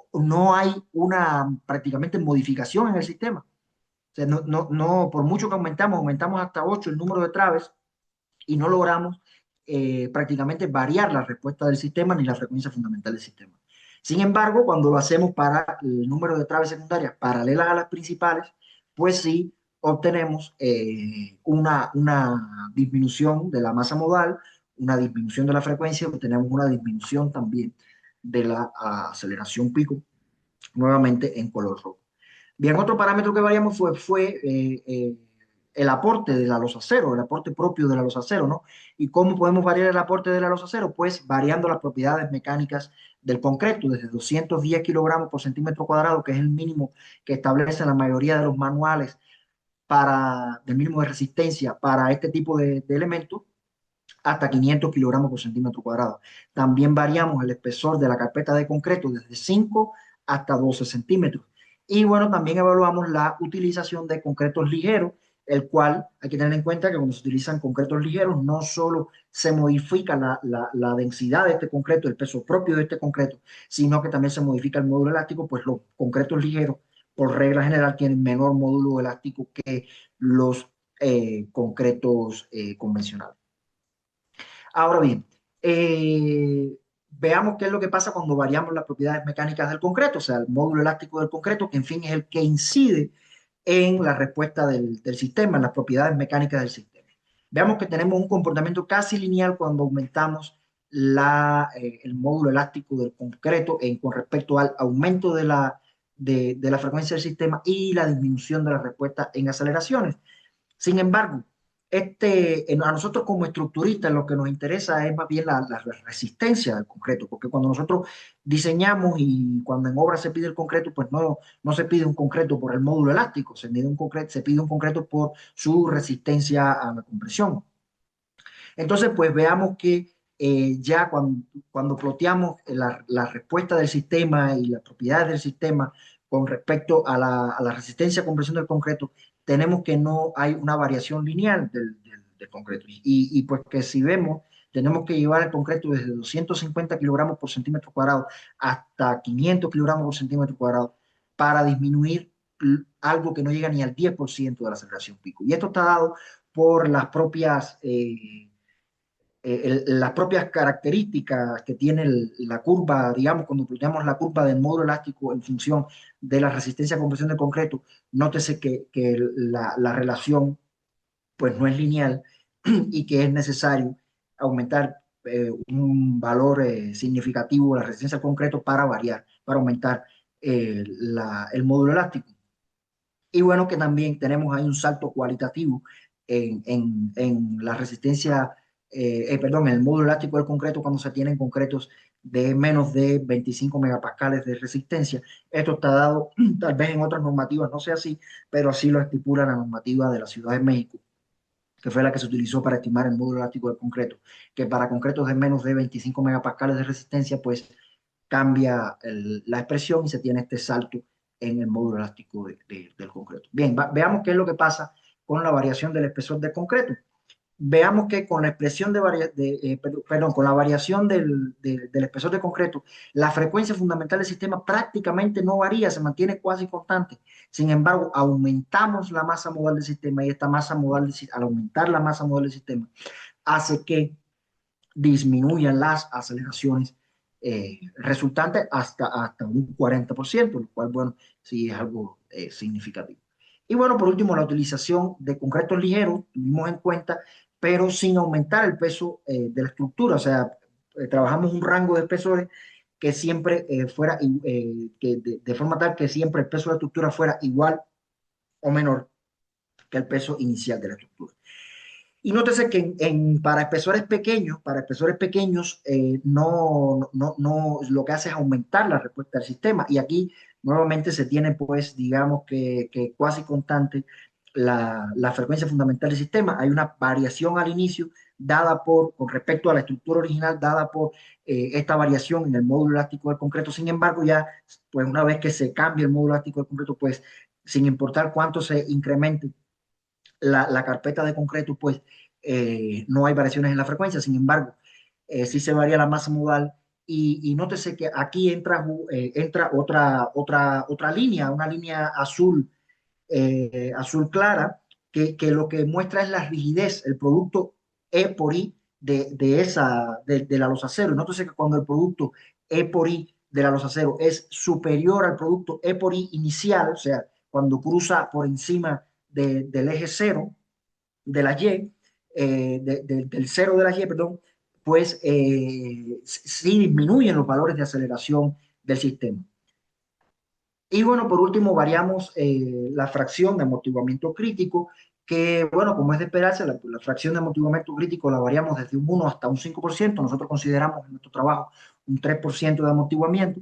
hay una prácticamente modificación en el sistema. O sea, por mucho que aumentamos hasta 8 el número de traves y no logramos prácticamente variar la respuesta del sistema ni la frecuencia fundamental del sistema. Sin embargo, cuando lo hacemos para el número de traves secundarias paralelas a las principales, pues sí obtenemos una disminución de la masa modal, una disminución de la frecuencia, obtenemos una disminución también de la aceleración pico, nuevamente en color rojo. Bien, otro parámetro que variamos fue el aporte de la losa cero, el aporte propio de la losa cero, ¿no? ¿Y cómo podemos variar el aporte de la losa cero? Pues variando las propiedades mecánicas del concreto, desde 210 kilogramos por centímetro cuadrado, que es el mínimo que establecen la mayoría de los manuales del mínimo de resistencia para este tipo de elementos, hasta 500 kilogramos por centímetro cuadrado. También variamos el espesor de la carpeta de concreto desde 5 hasta 12 centímetros. Y bueno, también evaluamos la utilización de concretos ligeros, el cual hay que tener en cuenta que cuando se utilizan concretos ligeros no solo se modifica la densidad de este concreto, el peso propio de este concreto, sino que también se modifica el módulo elástico, pues los concretos ligeros, por regla general, tienen menor módulo elástico que los concretos convencionales. Ahora bien, veamos qué es lo que pasa cuando variamos las propiedades mecánicas del concreto, o sea, el módulo elástico del concreto, que en fin es el que incide en la respuesta del sistema, en las propiedades mecánicas del sistema. Veamos que tenemos un comportamiento casi lineal cuando aumentamos el módulo elástico del concreto con respecto al aumento de la frecuencia del sistema y la disminución de la respuesta en aceleraciones. Sin embargo, a nosotros como estructuristas lo que nos interesa es más bien la resistencia del concreto, porque cuando nosotros diseñamos y cuando en obra se pide el concreto, pues no se pide un concreto por el módulo elástico, se pide un concreto por su resistencia a la compresión. Entonces, pues veamos que ya cuando ploteamos la respuesta del sistema y las propiedades del sistema con respecto a la resistencia a compresión del concreto, tenemos que no hay una variación lineal del concreto. Pues que si vemos, tenemos que llevar el concreto desde 250 kilogramos por centímetro cuadrado hasta 500 kilogramos por centímetro cuadrado para disminuir algo que no llega ni al 10% de la aceleración pico. Y esto está dado por las propias características que tiene la curva, digamos, cuando planteamos la curva del módulo elástico en función de la resistencia a compresión del concreto, nótese que la relación pues no es lineal y que es necesario aumentar un valor significativo de la resistencia al concreto para variar, para aumentar el módulo elástico. Y bueno, que también tenemos ahí un salto cualitativo en la resistencia, perdón, en el módulo elástico del concreto cuando se tienen concretos de menos de 25 megapascales de resistencia. Esto está dado, tal vez en otras normativas no sea así, pero así lo estipula la normativa de la Ciudad de México, que fue la que se utilizó para estimar el módulo elástico del concreto, que para concretos de menos de 25 megapascales de resistencia, pues cambia la expresión y se tiene este salto en el módulo elástico del concreto. Bien, veamos qué es lo que pasa con la variación del espesor del concreto. Veamos que con la expresión perdón, con la variación del espesor de concreto, la frecuencia fundamental del sistema prácticamente no varía, se mantiene casi constante. Sin embargo, aumentamos la masa modal del sistema y esta masa modal, al aumentar la masa modal del sistema, hace que disminuyan las aceleraciones resultantes hasta un 40%, lo cual, bueno, sí es algo significativo. Y bueno, por último, la utilización de concretos ligeros, tuvimos en cuenta, pero sin aumentar el peso de la estructura, o sea, trabajamos un rango de espesores que siempre fuera, de forma tal que siempre el peso de la estructura fuera igual o menor que el peso inicial de la estructura. Y nótese que para espesores pequeños lo que hace es aumentar la respuesta del sistema. Y aquí nuevamente se tiene, pues, digamos que cuasi constante la frecuencia fundamental del sistema. Hay una variación al inicio con respecto a la estructura original, dada por esta variación en el módulo elástico del concreto. Sin embargo, ya, pues, una vez que se cambia el módulo elástico del concreto, pues, sin importar cuánto se incremente la carpeta de concreto, pues no hay variaciones en la frecuencia. Sin embargo, sí se varía la masa modal y nótese que aquí entra otra línea, una línea azul clara, que lo que muestra es la rigidez, el producto E por I de la losa cero. Nótese que cuando el producto E por I de la losa cero es superior al producto E por I inicial, o sea, cuando cruza por encima del eje cero, de la Y, del cero de la Y, perdón, pues sí disminuyen los valores de aceleración del sistema. Y bueno, por último, variamos la fracción de amortiguamiento crítico, que bueno, como es de esperarse, la fracción de amortiguamiento crítico la variamos desde un 1 hasta un 5%. Nosotros consideramos en nuestro trabajo un 3% de amortiguamiento.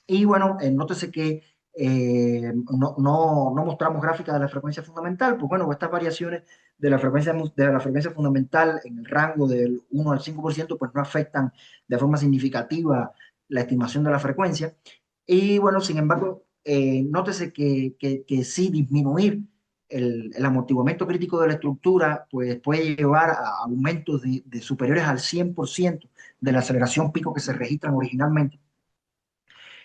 Y bueno, nótese que no mostramos gráficas de la frecuencia fundamental, pues bueno, estas variaciones de la frecuencia fundamental en el rango del 1 al 5%, pues no afectan de forma significativa la estimación de la frecuencia. Y bueno, sin embargo, nótese que sí disminuir el amortiguamiento crítico de la estructura, pues puede llevar a aumentos de superiores al 100% de la aceleración pico que se registran originalmente.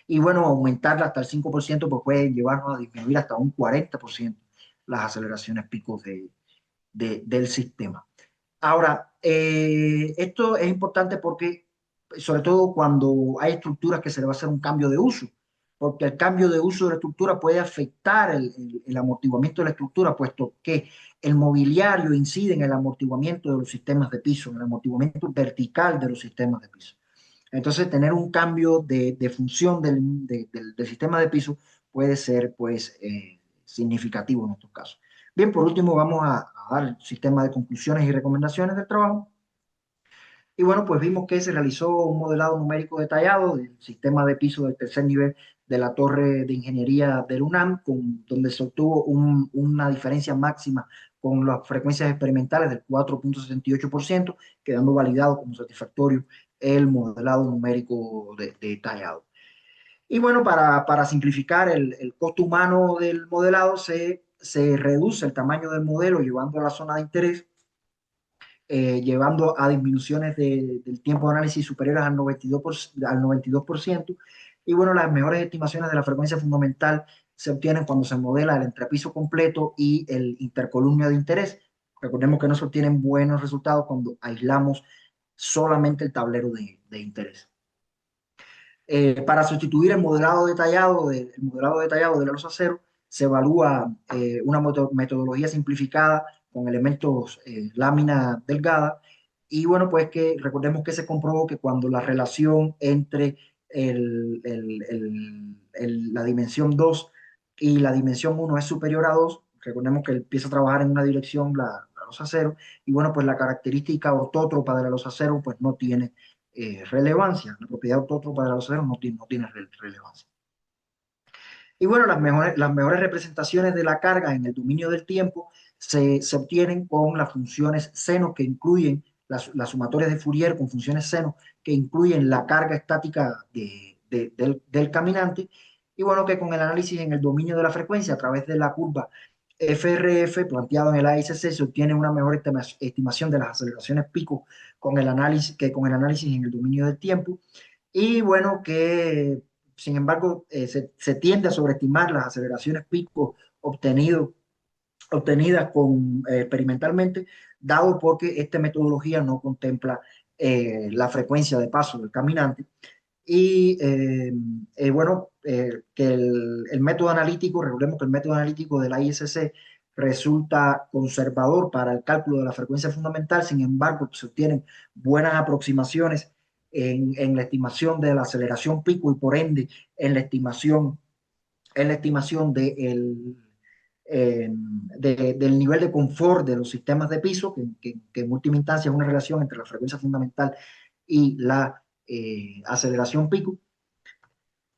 Y bueno, aumentarla hasta el 5% pues puede llevarnos a disminuir hasta un 40% las aceleraciones picos del sistema. Ahora, esto es importante porque, sobre todo cuando hay estructuras que se le va a hacer un cambio de uso, porque el cambio de uso de la estructura puede afectar el amortiguamiento de la estructura, puesto que el mobiliario incide en el amortiguamiento de los sistemas de piso, en el amortiguamiento vertical de los sistemas de piso. Entonces, tener un cambio de función del sistema de piso puede ser, pues, significativo en estos casos. Bien, por último, vamos a dar el sistema de conclusiones y recomendaciones del trabajo. Y bueno, pues vimos que se realizó un modelado numérico detallado del sistema de piso del tercer nivel de la Torre de Ingeniería del UNAM, donde se obtuvo una diferencia máxima con las frecuencias experimentales del 4,78%, quedando validado como satisfactorio el modelado numérico detallado. Y bueno, para simplificar el costo humano del modelado, se reduce el tamaño del modelo llevando a la zona de interés, llevando a disminuciones del tiempo de análisis superiores al 92%. Y bueno, las mejores estimaciones de la frecuencia fundamental se obtienen cuando se modela el entrepiso completo y el intercolumnio de interés. Recordemos que no se obtienen buenos resultados cuando aislamos solamente el tablero de interés. Para sustituir el modelado detallado de la losa cero, se evalúa una metodología simplificada con elementos lámina delgada. Y bueno, pues que recordemos que se comprobó que cuando la relación entre la dimensión 2 y la dimensión 1 es superior a 2, recordemos que empieza a trabajar en una dirección la losa cero, y bueno, pues la característica ortótropa de la losa cero pues no tiene relevancia. La propiedad autótropa de los ceros no tiene relevancia. Y bueno, las mejores representaciones de la carga en el dominio del tiempo se obtienen con las funciones seno que incluyen las sumatorias de Fourier con funciones seno que incluyen la carga estática del caminante. Y bueno, que con el análisis en el dominio de la frecuencia a través de la curva FRF planteado en el AICC se obtiene una mejor estimación de las aceleraciones pico con el análisis en el dominio del tiempo. Y bueno, que sin embargo se tiende a sobreestimar las aceleraciones pico obtenidas experimentalmente, dado porque esta metodología no contempla la frecuencia de paso del caminante. Y bueno, que el método analítico, recordemos que el método analítico de la ISC resulta conservador para el cálculo de la frecuencia fundamental. Sin embargo, se obtienen buenas aproximaciones en la estimación de la aceleración pico y por ende en la estimación del nivel de confort de los sistemas de piso, que en última instancia es una relación entre la frecuencia fundamental y la aceleración pico.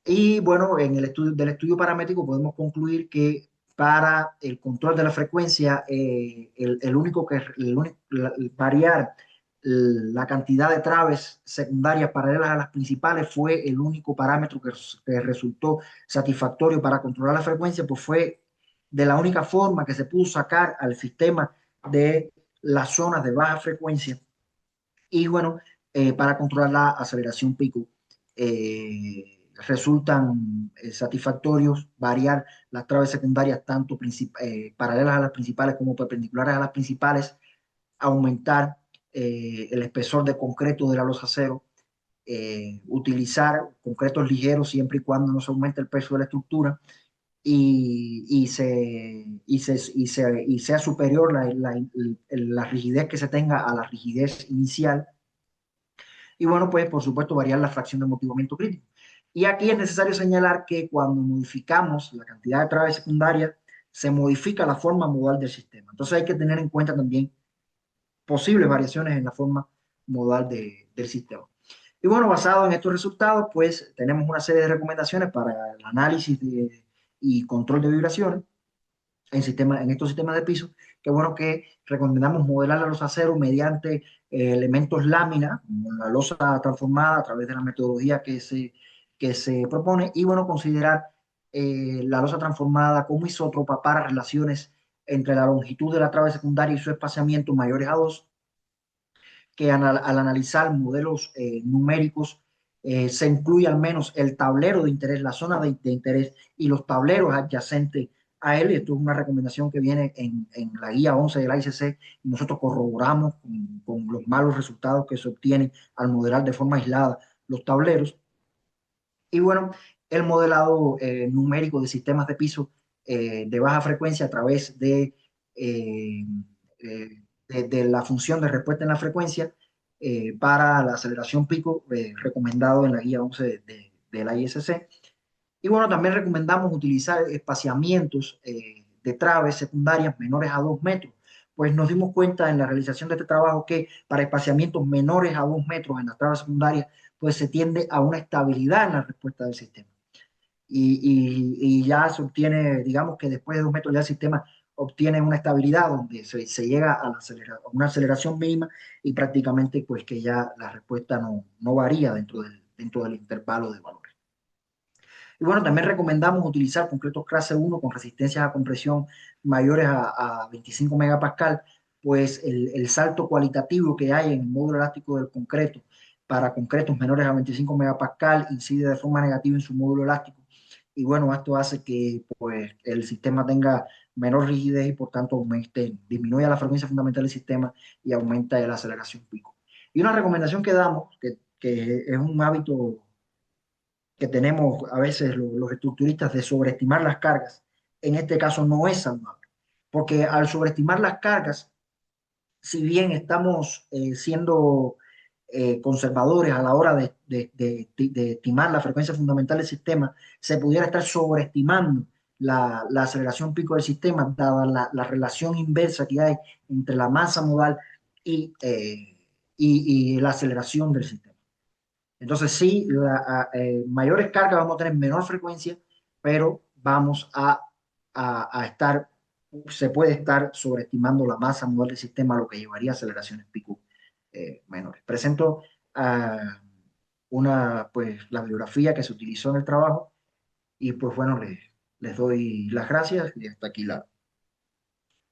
Y bueno, en del estudio paramétrico podemos concluir que para el control de la frecuencia, variar la cantidad de traves secundarias paralelas a las principales fue el único parámetro que resultó satisfactorio para controlar la frecuencia, pues fue de la única forma que se pudo sacar al sistema de las zonas de baja frecuencia. Y bueno, para controlar la aceleración pico, resultan satisfactorios variar las traves secundarias tanto paralelas a las principales como perpendiculares a las principales, aumentar el espesor de concreto de la losa cero, utilizar concretos ligeros siempre y cuando no se aumente el peso de la estructura y sea superior la rigidez que se tenga a la rigidez inicial. Y bueno, pues por supuesto variar la fracción de amortiguamiento crítico. Y aquí es necesario señalar que cuando modificamos la cantidad de traves secundarias, se modifica la forma modal del sistema. Entonces hay que tener en cuenta también posibles variaciones en la forma modal del sistema. Y bueno, basado en estos resultados, pues tenemos una serie de recomendaciones para el análisis y control de vibraciones en estos sistemas de piso, que bueno que recomendamos modelar la losa cero mediante elementos lámina, como la losa transformada a través de la metodología que se propone, y bueno, considerar la losa transformada como isótropa para relaciones entre la longitud de la trave secundaria y su espaciamiento mayores a 2, que al analizar modelos numéricos se incluye al menos el tablero de interés, la zona de interés y los tableros adyacentes a él, y esto es una recomendación que viene en la guía 11 del ICC, y nosotros corroboramos con los malos resultados que se obtienen al modelar de forma aislada los tableros. Y bueno, el modelado numérico de sistemas de piso de baja frecuencia a través eh, de la función de respuesta en la frecuencia para la aceleración pico recomendado en la guía 11 de la ISC. Y bueno, también recomendamos utilizar espaciamientos de traves secundarias menores a 2 metros. Pues nos dimos cuenta en la realización de este trabajo que para espaciamientos menores a 2 metros en las traves secundarias, pues se tiende a una estabilidad en la respuesta del sistema. Y ya se obtiene, digamos que después de 2 metros ya el sistema obtiene una estabilidad donde se llega a, a una aceleración mínima y prácticamente pues que ya la respuesta no varía dentro del intervalo de valores. Y bueno, también recomendamos utilizar concretos clase 1 con resistencias a compresión mayores a 25 megapascal, pues el salto cualitativo que hay en el módulo elástico del concreto para concretos menores a 25 megapascal incide de forma negativa en su módulo elástico. Y bueno, esto hace que pues, el sistema tenga menor rigidez y por tanto disminuya la frecuencia fundamental del sistema y aumenta la aceleración pico. Y una recomendación que damos, que es un hábito que tenemos a veces los estructuristas de sobreestimar las cargas, en este caso no es saludable, porque al sobreestimar las cargas, si bien estamos siendo conservadores a la hora de estimar la frecuencia fundamental del sistema, se pudiera estar sobreestimando la aceleración pico del sistema, dada la relación inversa que hay entre la masa modal y, y la aceleración del sistema. Entonces, sí, mayores cargas vamos a tener menor frecuencia, pero vamos a estar, se puede estar sobreestimando la masa modal del sistema, lo que llevaría a aceleraciones pico menores. Presento pues, la bibliografía que se utilizó en el trabajo y pues bueno, les doy las gracias y hasta aquí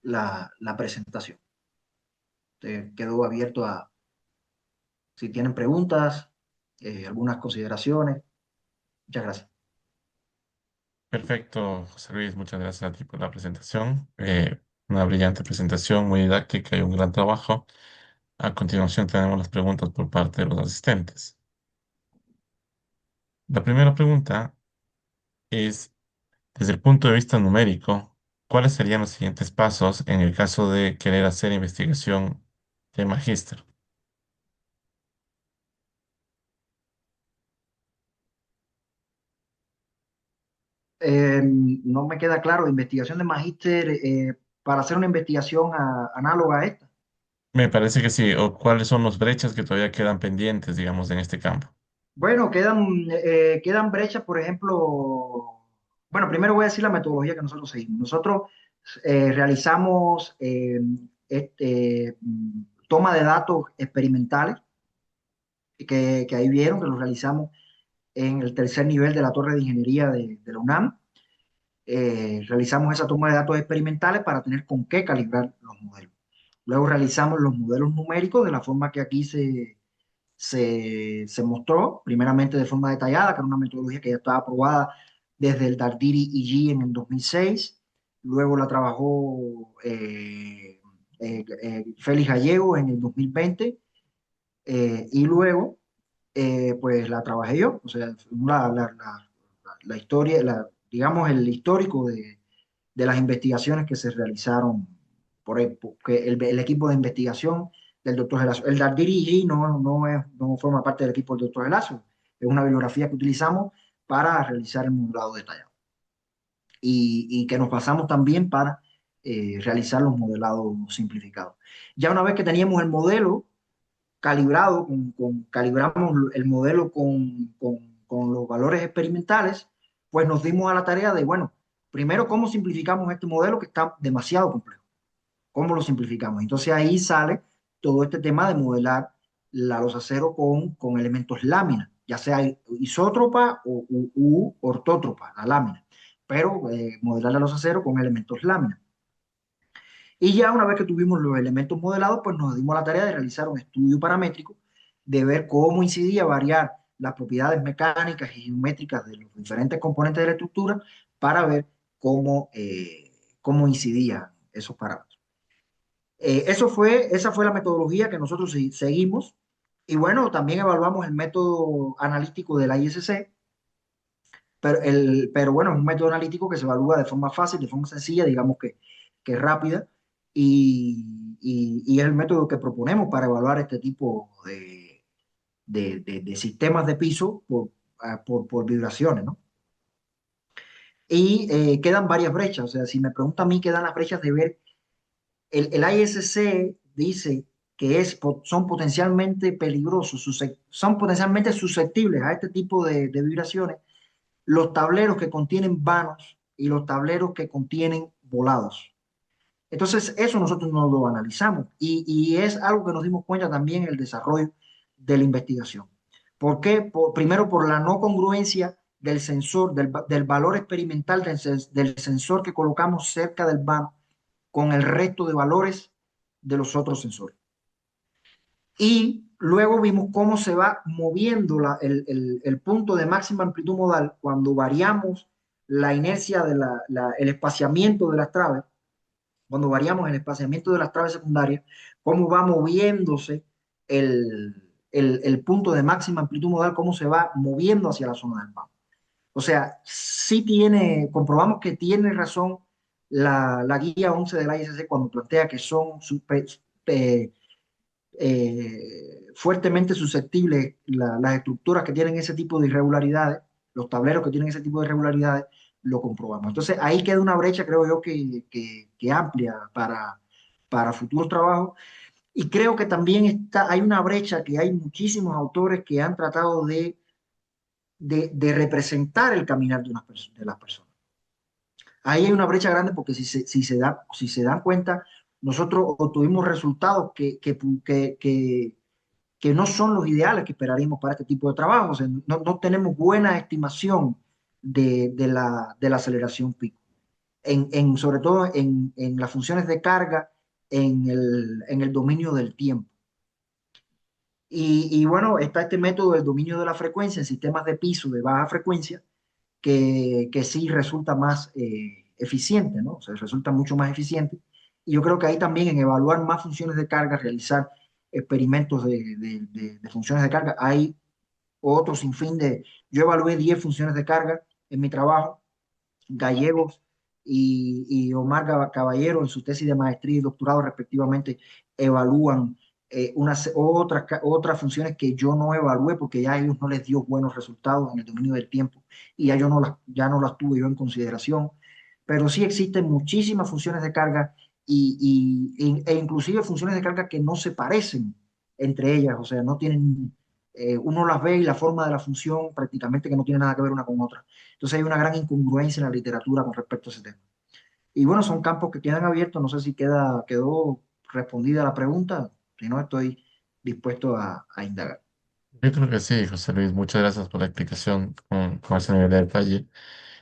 la presentación. Quedó abierto a si tienen preguntas, algunas consideraciones. Muchas gracias. Perfecto, José Luis, muchas gracias a ti por la presentación. Una brillante presentación, muy didáctica y un gran trabajo. A continuación tenemos las preguntas por parte de los asistentes. La primera pregunta es, desde el punto de vista numérico, ¿cuáles serían los siguientes pasos en el caso de querer hacer investigación de magíster? No me queda claro, investigación de magíster para hacer una investigación análoga a esta. Me parece que sí, o cuáles son las brechas que todavía quedan pendientes, digamos, en este campo. Bueno, quedan brechas, por ejemplo, bueno, primero voy a decir la metodología que nosotros seguimos. Nosotros realizamos toma de datos experimentales, que ahí vieron que los realizamos en el tercer nivel de la torre de ingeniería de la UNAM. Realizamos esa toma de datos experimentales para tener con qué calibrar los modelos. Luego realizamos los modelos numéricos de la forma que aquí se mostró, primeramente de forma detallada, que era una metodología que ya estaba aprobada desde el Dardiri IG en el 2006. Luego la trabajó Félix Gallego en el 2020. Y luego, pues la trabajé yo. O sea, la historia, digamos, el histórico de las investigaciones que se realizaron porque el equipo de investigación del doctor Gelazo. El Dardiri no forma parte del equipo del doctor Gelazo, es una bibliografía que utilizamos para realizar el modelado detallado y que nos basamos también para realizar los modelados simplificados. Ya una vez que teníamos el modelo calibrado, calibramos el modelo con los valores experimentales, pues nos dimos a la tarea de, bueno, primero, ¿cómo simplificamos este modelo que está demasiado complejo? ¿Cómo lo simplificamos? Entonces ahí sale todo este tema de modelar la losa cero con elementos lámina, ya sea isótropa u ortótropa, la lámina, pero modelar la losa cero con elementos lámina. Y ya una vez que tuvimos los elementos modelados, pues nos dimos la tarea de realizar un estudio paramétrico, de ver cómo incidía variar las propiedades mecánicas y geométricas de los diferentes componentes de la estructura para ver cómo incidían esos parámetros. Esa fue la metodología que nosotros seguimos. Y bueno, también evaluamos el método analítico de la ISC, pero bueno, es un método analítico que se evalúa de forma fácil, de forma sencilla, digamos que rápida, y es el método que proponemos para evaluar este tipo de sistemas de piso por vibraciones, ¿no? Y quedan varias brechas, o sea, si me pregunta a mí, quedan las brechas de ver, el ISC dice que son potencialmente peligrosos, son potencialmente susceptibles a este tipo de vibraciones los tableros que contienen vanos y los tableros que contienen volados. Entonces, eso nosotros no lo analizamos y es algo que nos dimos cuenta también en el desarrollo de la investigación. ¿Por qué? Primero, por la no congruencia del sensor, del valor experimental del sensor que colocamos cerca del vano con el resto de valores de los otros sensores. Y luego vimos cómo se va moviendo el punto de máxima amplitud modal cuando variamos la inercia el espaciamiento de las traves, cuando variamos el espaciamiento de las traves secundarias, cómo va moviéndose el punto de máxima amplitud modal, cómo se va moviendo hacia la zona del vano. O sea, comprobamos que tiene razón la guía 11 de la ISC cuando plantea que son fuertemente susceptibles las estructuras que tienen ese tipo de irregularidades, los tableros que tienen ese tipo de irregularidades, lo comprobamos. Entonces ahí queda una brecha, creo yo, que amplia para futuros trabajos. Y creo que también hay una brecha que hay muchísimos autores que han tratado de representar el caminar de las personas. Ahí hay una brecha grande porque si se dan cuenta, nosotros obtuvimos resultados que no son los ideales que esperaríamos para este tipo de trabajo. O sea, no tenemos buena estimación de la aceleración pico, sobre todo en las funciones de carga, en el dominio del tiempo. Y bueno, está este método del dominio de la frecuencia en sistemas de piso de baja frecuencia, que sí resulta más eficiente, ¿no? O sea, resulta mucho más eficiente. Y yo creo que ahí también en evaluar más funciones de carga, realizar experimentos de funciones de carga, hay otro sinfín Yo evalué 10 funciones de carga en mi trabajo. Gallegos y Omar Caballero en su tesis de maestría y doctorado respectivamente evalúan otras funciones que yo no evalué porque ya a ellos no les dio buenos resultados en el dominio del tiempo y ya no las tuve yo en consideración. Pero sí existen muchísimas funciones de carga e inclusive funciones de carga que no se parecen entre ellas, o sea, no tienen, uno las ve y la forma de la función prácticamente que no tiene nada que ver una con otra. Entonces hay una gran incongruencia en la literatura con respecto a ese tema. Y bueno, son campos que quedan abiertos. No sé si quedó respondida la pregunta. Si no, estoy dispuesto a indagar. Yo creo que sí, José Luis. Muchas gracias por la explicación con ese nivel de detalle.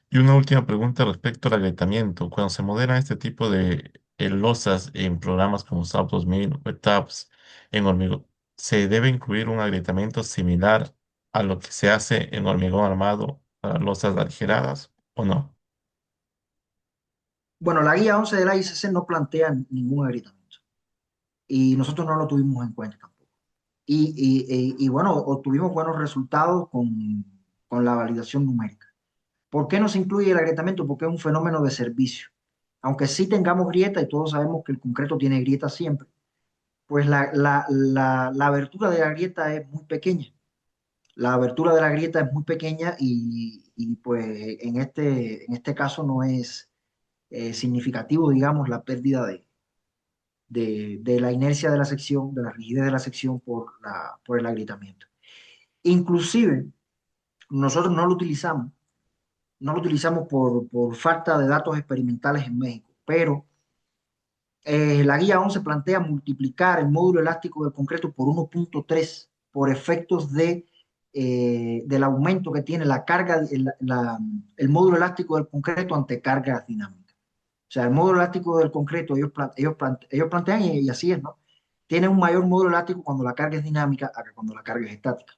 Y una última pregunta respecto al agrietamiento. Cuando se modelan este tipo de losas en programas como SAP 2000 o TAPS en hormigón, ¿se debe incluir un agrietamiento similar a lo que se hace en hormigón armado para losas aligeradas o no? Bueno, la guía 11 de la ICC no plantea ningún agrietamiento y nosotros no lo tuvimos en cuenta tampoco. Y bueno, obtuvimos buenos resultados con la validación numérica. ¿Por qué no se incluye el agrietamiento? Porque es un fenómeno de servicio. Aunque sí tengamos grieta y todos sabemos que el concreto tiene grieta siempre, pues la abertura de la grieta es muy pequeña. La abertura de la grieta es muy pequeña y pues en este caso no es significativo, digamos, la pérdida de la inercia de la sección, de la rigidez de la sección por el agrietamiento. Inclusive, nosotros no lo utilizamos por falta de datos experimentales en México, pero la guía 11 plantea multiplicar el módulo elástico del concreto por 1.3 por efectos del aumento que tiene la carga, el módulo elástico del concreto ante cargas dinámicas. O sea, el módulo elástico del concreto, ellos plantean, y así es, ¿no? Tiene un mayor módulo elástico cuando la carga es dinámica a que cuando la carga es estática.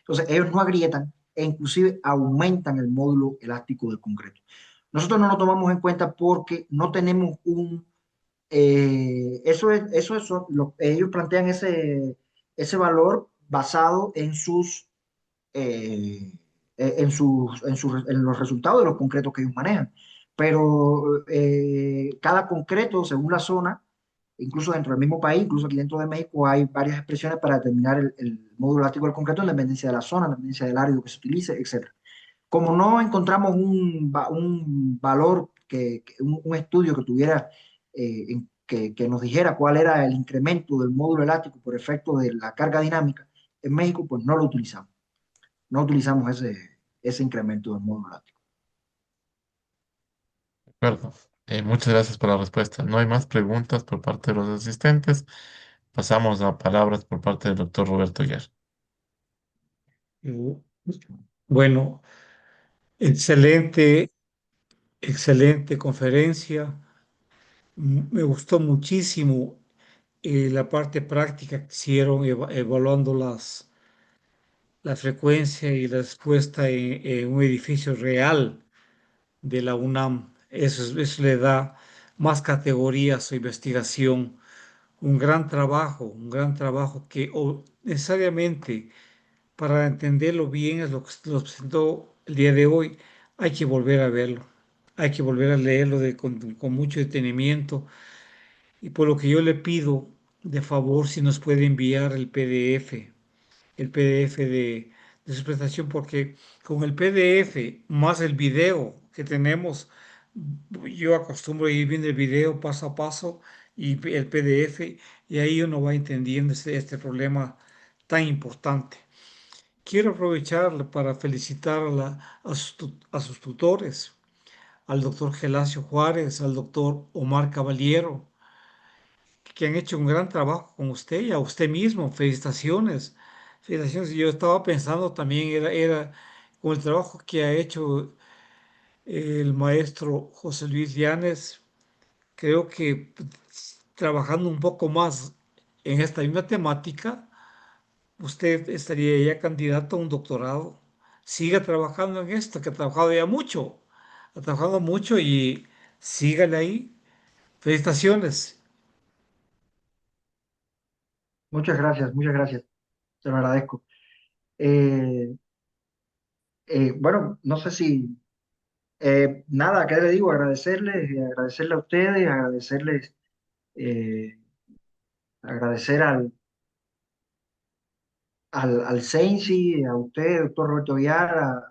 Entonces, ellos no agrietan e inclusive aumentan el módulo elástico del concreto. Nosotros no lo tomamos en cuenta porque no tenemos un ellos plantean ese valor basado eh, en los resultados de los concretos que ellos manejan. Pero cada concreto, según la zona, incluso dentro del mismo país, incluso aquí dentro de México, hay varias expresiones para determinar el módulo elástico del concreto en dependencia de la zona, en dependencia del área que se utilice, etcétera. Como no encontramos un valor, un estudio que tuviera, que nos dijera cuál era el incremento del módulo elástico por efecto de la carga dinámica en México, pues no lo utilizamos. No utilizamos ese incremento del módulo elástico. De acuerdo. Muchas gracias por la respuesta. No hay más preguntas por parte de los asistentes. Pasamos a palabras por parte del doctor Roberto Guerra. Uh, Bueno, excelente, excelente conferencia. Me gustó muchísimo la parte práctica que hicieron evaluando la frecuencia y la respuesta en un edificio real de la UNAM. Eso le da más categoría a su investigación. Un gran trabajo que necesariamente para entenderlo bien es lo que nos presentó el día de hoy. Hay que volver a verlo, hay que volver a leerlo con mucho detenimiento y por lo que yo le pido de favor si nos puede enviar el PDF de su presentación, porque con el PDF más el video que tenemos, yo acostumbro a ir viendo el video paso a paso y el PDF, y ahí uno va entendiendo este problema tan importante. Quiero aprovechar para felicitar a sus tutores, al doctor Gelacio Juárez, al doctor Omar Caballero, que han hecho un gran trabajo con usted y a usted mismo. Felicitaciones. Felicitaciones. Yo estaba pensando también, era con el trabajo que ha hecho el maestro José Luis Llanes, creo que trabajando un poco más en esta misma temática, usted estaría ya candidato a un doctorado. Siga trabajando en esto, que ha trabajado ya mucho. Ha trabajado mucho y sígale ahí. Felicitaciones. Muchas gracias. Te lo agradezco. Eh, bueno, no sé si, nada, ¿qué le digo? Agradecerle a ustedes, eh, agradecer al Sensi, a usted, doctor Roberto Villar,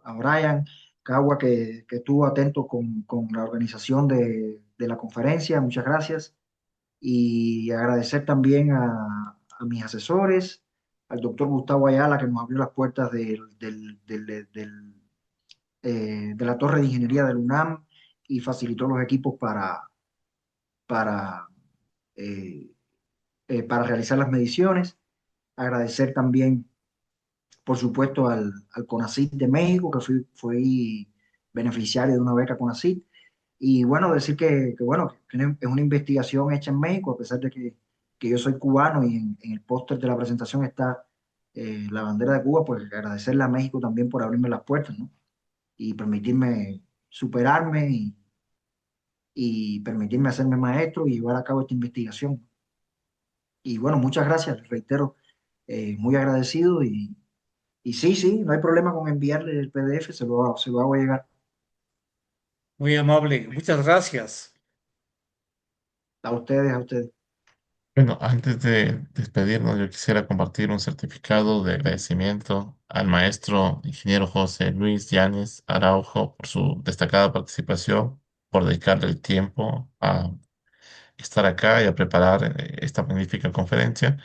a Brian Cagua, que estuvo atento con la organización de la conferencia. Muchas gracias. Y agradecer también a mis asesores, al doctor Gustavo Ayala, que nos abrió las puertas de la Torre de Ingeniería del UNAM y facilitó los equipos para, eh, para realizar las mediciones. Agradecer también, por supuesto, al CONACYT de México, que fui beneficiario de una beca CONACYT. Y bueno, decir bueno, que es una investigación hecha en México, a pesar de que yo soy cubano y en el póster de la presentación está la bandera de Cuba, pues agradecerle a México también por abrirme las puertas, ¿no? Y permitirme superarme y permitirme hacerme maestro y llevar a cabo esta investigación. Y bueno, muchas gracias, les reitero, muy agradecido y sí, sí, no hay problema con enviarle el PDF, se lo hago llegar Muy amable. Muchas gracias. a ustedes. Bueno, antes de despedirnos, yo quisiera compartir un certificado de agradecimiento al maestro ingeniero José Luis Llanes Araujo por su destacada participación, por dedicarle el tiempo a estar acá y a preparar esta magnífica conferencia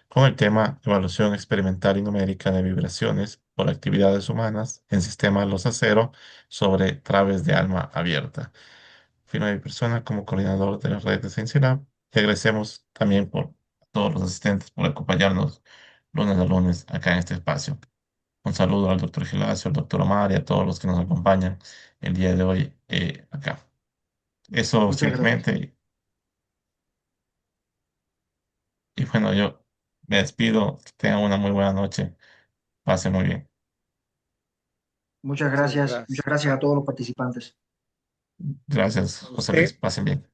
con el tema Evaluación experimental y numérica de vibraciones por actividades humanas en sistemas los acero sobre traves de alma abierta. Firma mi persona como coordinador de la red de Ciencia Lab. Y agradecemos también por a todos los asistentes por acompañarnos lunes a lunes acá en este espacio. Un saludo al doctor Gelacio, al doctor Omar y a todos los que nos acompañan el día de hoy acá. Eso Muchas gracias. simplemente, y bueno, yo me despido, que tengan una muy buena noche, pasen muy bien. Muchas Muchas gracias. Muchas gracias. gracias a todos los participantes. Gracias, A José Luis. usted. Pasen bien.